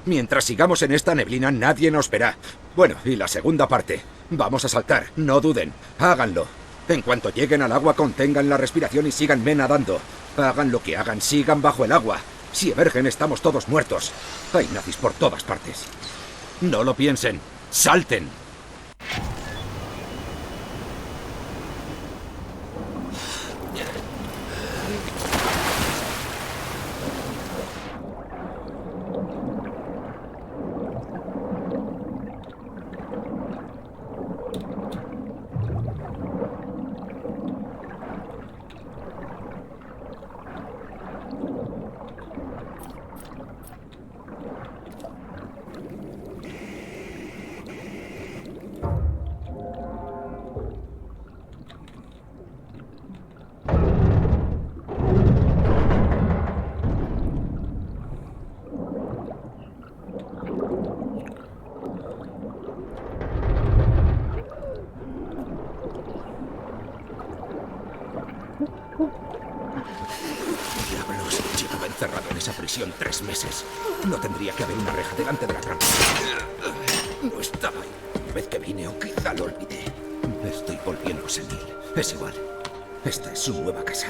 Mientras sigamos en esta neblina, nadie nos verá. Bueno, y la segunda parte. Vamos a saltar, no duden. Háganlo. En cuanto lleguen al agua, contengan la respiración y síganme nadando. Hagan lo que hagan, sigan bajo el agua. Si emergen, estamos todos muertos. Hay nazis por todas partes. No lo piensen. ¡Salten! Diablos, llevaba encerrado en esa prisión 3 meses. No tendría que haber una reja delante de la trampa. No estaba ahí. La vez que vine, o quizá lo olvidé. Me estoy volviendo senil. Es igual. Esta es su nueva casa.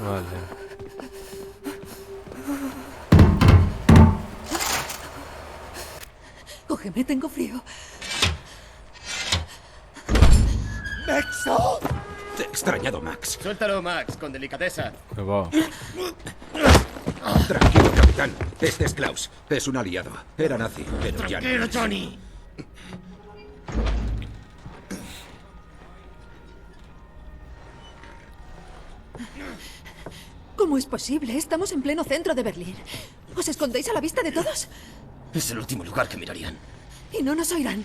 Vale. Cógeme, tengo frío. ¡Nexo! Te he extrañado, Max. Suéltalo, Max, con delicadeza. Que va. Tranquilo, capitán. Este es Klaus. Es un aliado. Era nazi, pero ya no. Tranquilo, Johnny. ¿Cómo es posible? Estamos en pleno centro de Berlín. ¿Os escondéis a la vista de todos? Es el último lugar que mirarían. Y no nos oirán.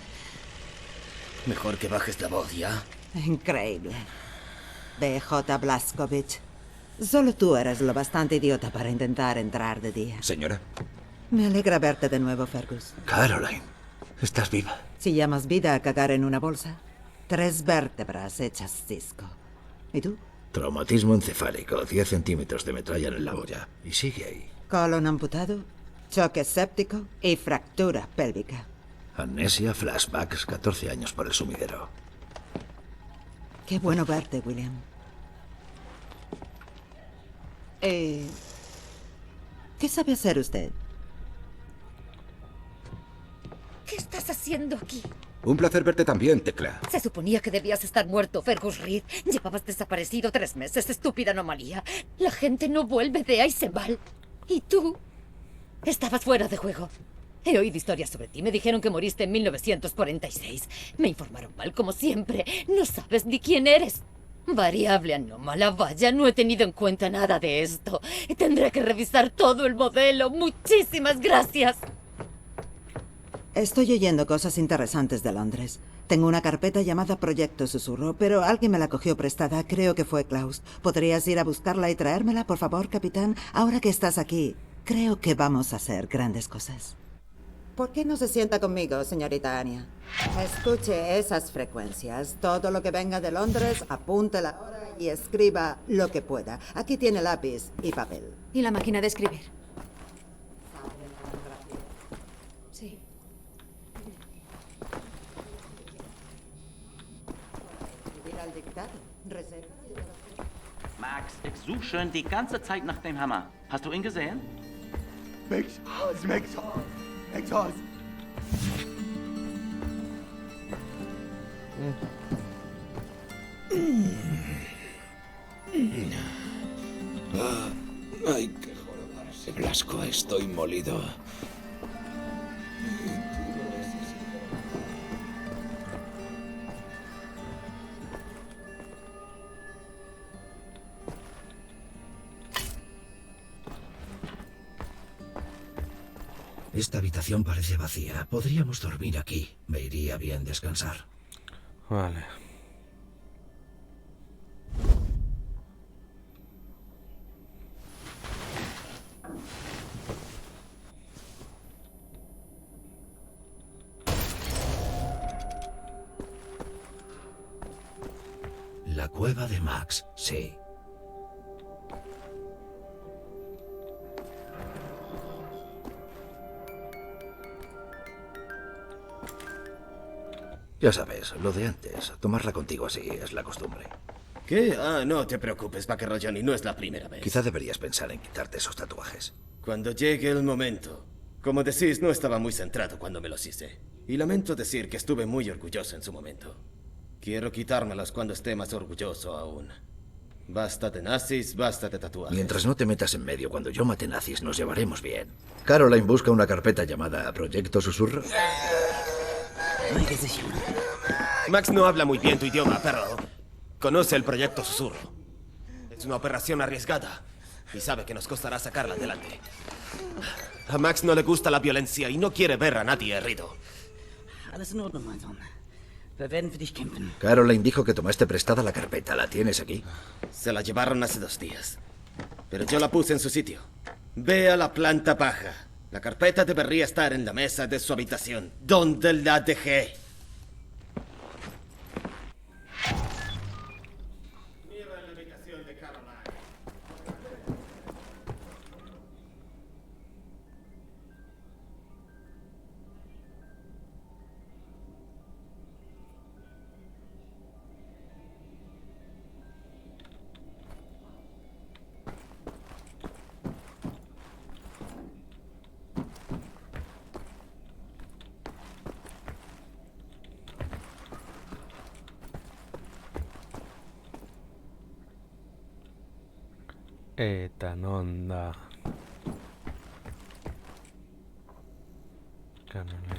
Mejor que bajes la voz, ¿ya? Increíble. BJ Blazkowicz. Solo tú eres lo bastante idiota para intentar entrar de día. Señora. Me alegra verte de nuevo, Fergus. Caroline, estás viva. Si llamas vida a cagar en una bolsa, 3 vértebras hechas cisco. ¿Y tú? Traumatismo encefálico, 10 centímetros de metralla en la olla. Y sigue ahí. Colon amputado, choque séptico y fractura pélvica. Amnesia, flashbacks, 14 años por el sumidero. Qué bueno verte, William. ¿Qué sabe hacer usted? ¿Qué estás haciendo aquí? Un placer verte también, Tecla. Se suponía que debías estar muerto, Fergus Reed. Llevabas desaparecido 3 meses, estúpida anomalía. La gente no vuelve de Eisenwald. ¿Y tú? Estabas fuera de juego. He oído historias sobre ti. Me dijeron que moriste en 1946. Me informaron mal, como siempre. No sabes ni quién eres. Variable anómala, vaya, no he tenido en cuenta nada de esto. Tendré que revisar todo el modelo. Muchísimas gracias. Estoy oyendo cosas interesantes de Londres. Tengo una carpeta llamada Proyecto Susurro, pero alguien me la cogió prestada. Creo que fue Klaus. ¿Podrías ir a buscarla y traérmela, por favor, capitán? Ahora que estás aquí, creo que vamos a hacer grandes cosas. ¿Por qué no se sienta conmigo, señorita Anya? Escuche esas frecuencias. Todo lo que venga de Londres, apunte la hora y escriba lo que pueda. Aquí tiene lápiz y papel. ¿Y la máquina de escribir? Sí. Al dictado. Receta. Max, ich suche schon die ganze Zeit nach dem Hammer. Hast du ihn gesehen? Max Haus, Max Haus, Max Haus. Ay, qué jorobarse, Blasco, estoy molido. Esta habitación parece vacía. Podríamos dormir aquí. Me iría bien descansar. Vale. La cueva de Max, sí. Ya sabes, lo de antes. Tomarla contigo así es la costumbre. ¿Qué? Ah, no te preocupes, vaquero Johnny, no es la primera vez. Quizá deberías pensar en quitarte esos tatuajes. Cuando llegue el momento. Como decís, no estaba muy centrado cuando me los hice. Y lamento decir que estuve muy orgulloso en su momento. Quiero quitármelos cuando esté más orgulloso aún. Basta de nazis, basta de tatuajes. Mientras no te metas en medio cuando yo mate nazis, nos llevaremos bien. Caroline busca una carpeta llamada Proyecto Susurro. Max no habla muy bien tu idioma, pero conoce el Proyecto Susurro. Es una operación arriesgada y sabe que nos costará sacarla adelante. A Max no le gusta la violencia y no quiere ver a nadie herido. Alles in Ordnung, mein Sohn. Wir werden für dich kämpfen. Caroline dijo que tomaste prestada la carpeta. ¿La tienes aquí? Se la llevaron hace 2 días. Pero yo la puse en su sitio. Ve a la planta baja. La carpeta debería estar en la mesa de su habitación. ¿Dónde la dejé? Mira la habitación de Caroline. Etanonda. Caroline.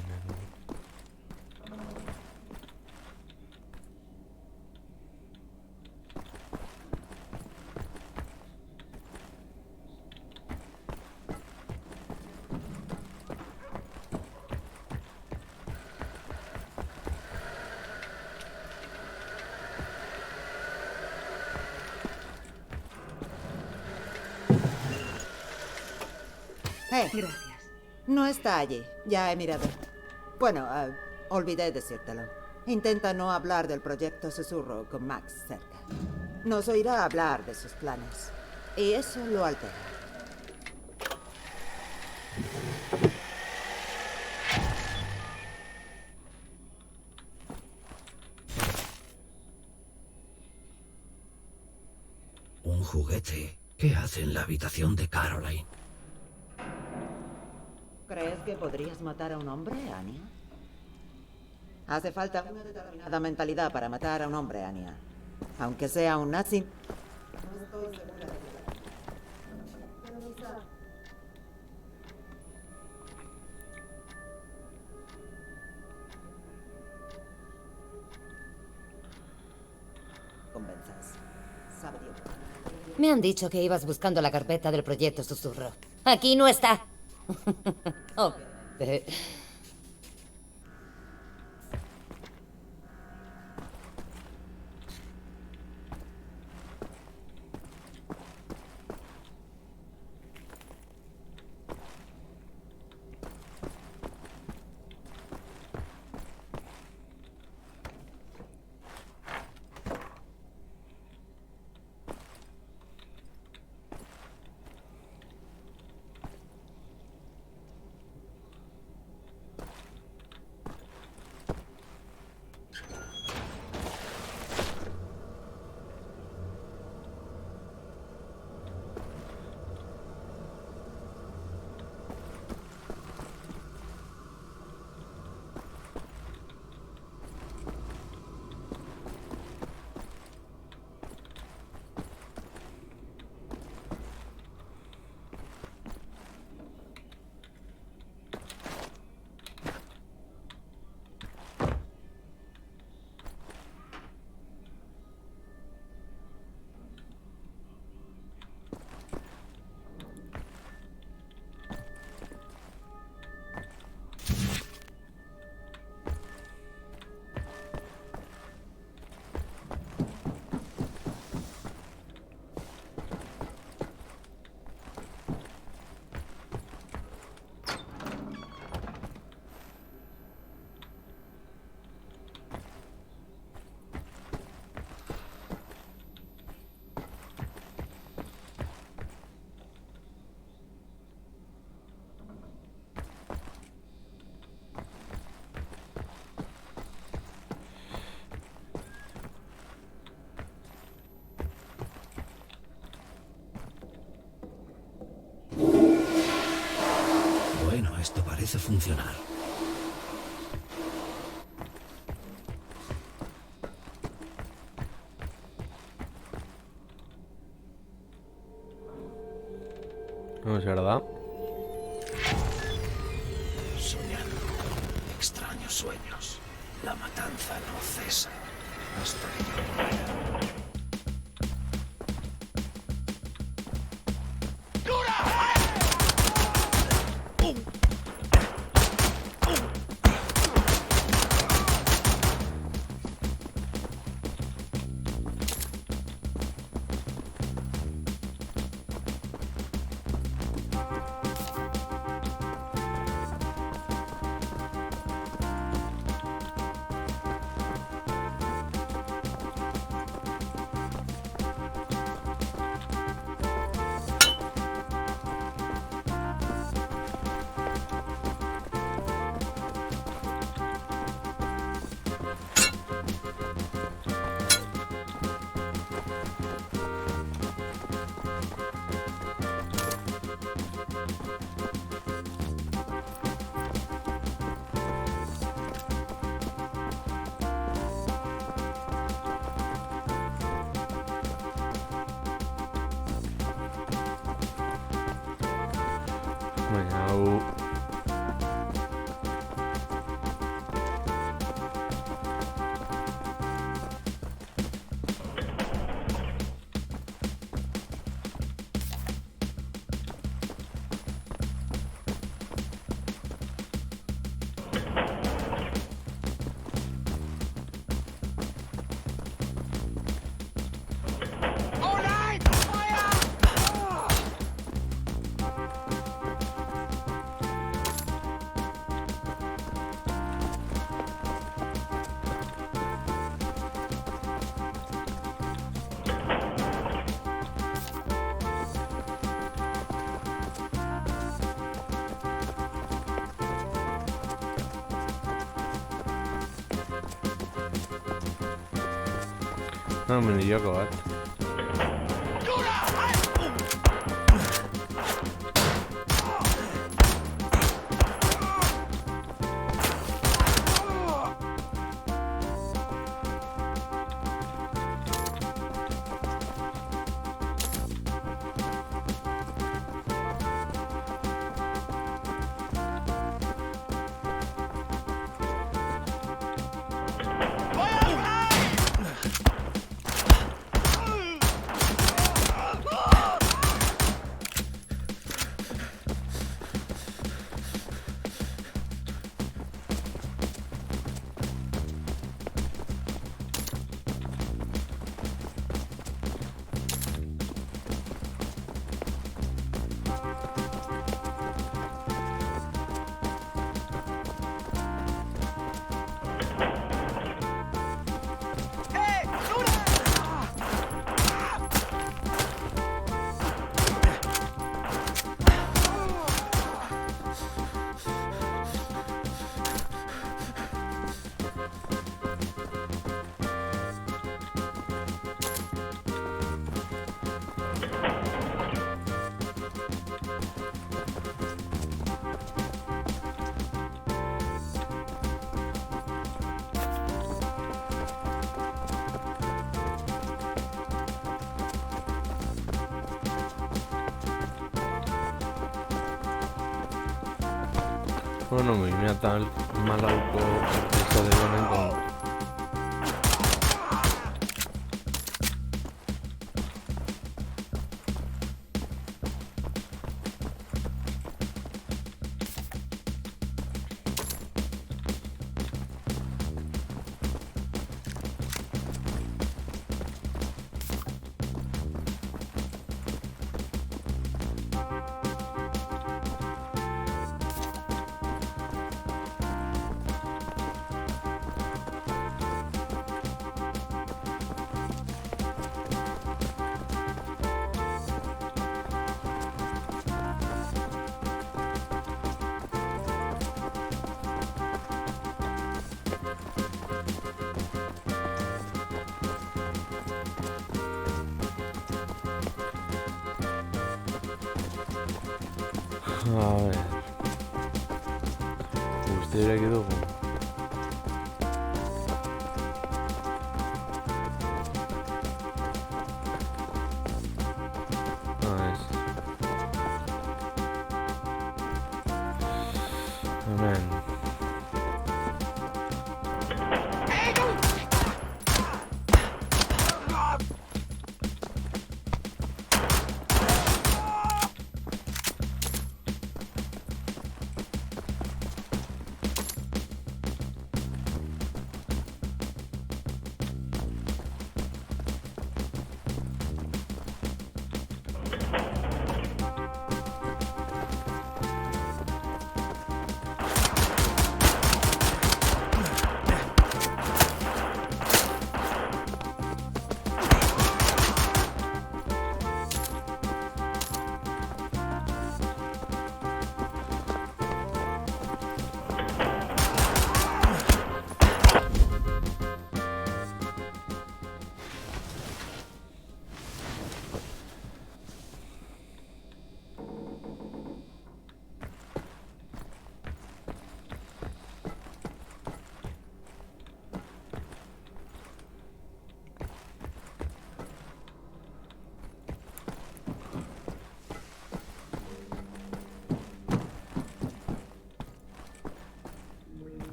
Gracias. No está allí. Ya he mirado. Bueno, olvidé decírtelo. Intenta no hablar del proyecto Susurro con Max cerca. Nos oirá hablar de sus planes. Y eso lo altera. Un juguete. ¿Qué hace en la habitación de Caroline? ¿Crees que podrías matar a un hombre, Anya? Hace falta una determinada mentalidad para matar a un hombre, Anya. Aunque sea un nazi. No estoy segura de que... Pero quizá... Convenzas. Sabe Dios. Me han dicho que ibas buscando la carpeta del Proyecto Susurro. Aquí no está. Obviamente. parece funcionar. No es verdad. Soñando con extraños sueños. La matanza no cesa hasta que yo muera. Bueno. No me dio cobar. Bueno, mi mia tal malauko episode honengo. A ver. Beti ireki dugu. Hemen.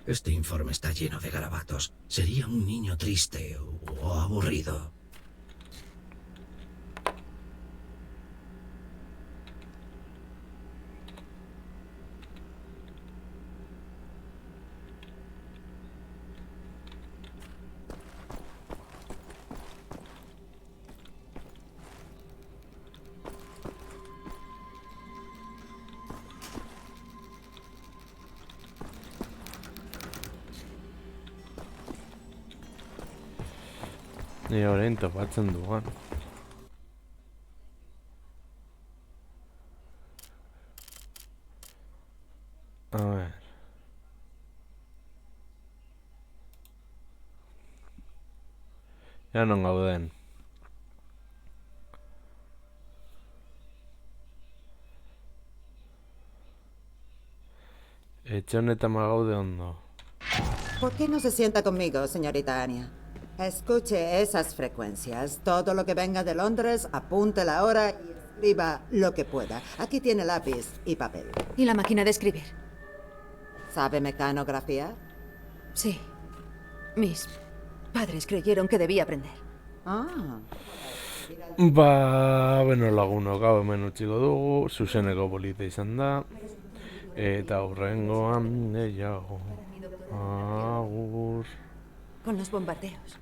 Este informe está lleno de garabatos. Sería un niño triste o aburrido. Ni orain topatzen duan. A ver. Ja non gauden. Etxe honetan gaude ondo. ¿Por qué no se sienta conmigo, señorita Anya? Escuche esas frecuencias. Todo lo que venga de Londres, apunte la hora y escriba lo que pueda. Aquí tiene lápiz y papel. ¿Y la máquina de escribir? ¿Sabe mecanografía? Sí. Mis padres creyeron que debía aprender. Ah. Ba, beno lagunok hau hemen utziko dugu, zuzeneko polita izan da, eta hurrengoan gehiago. Agur. Con los bombardeos.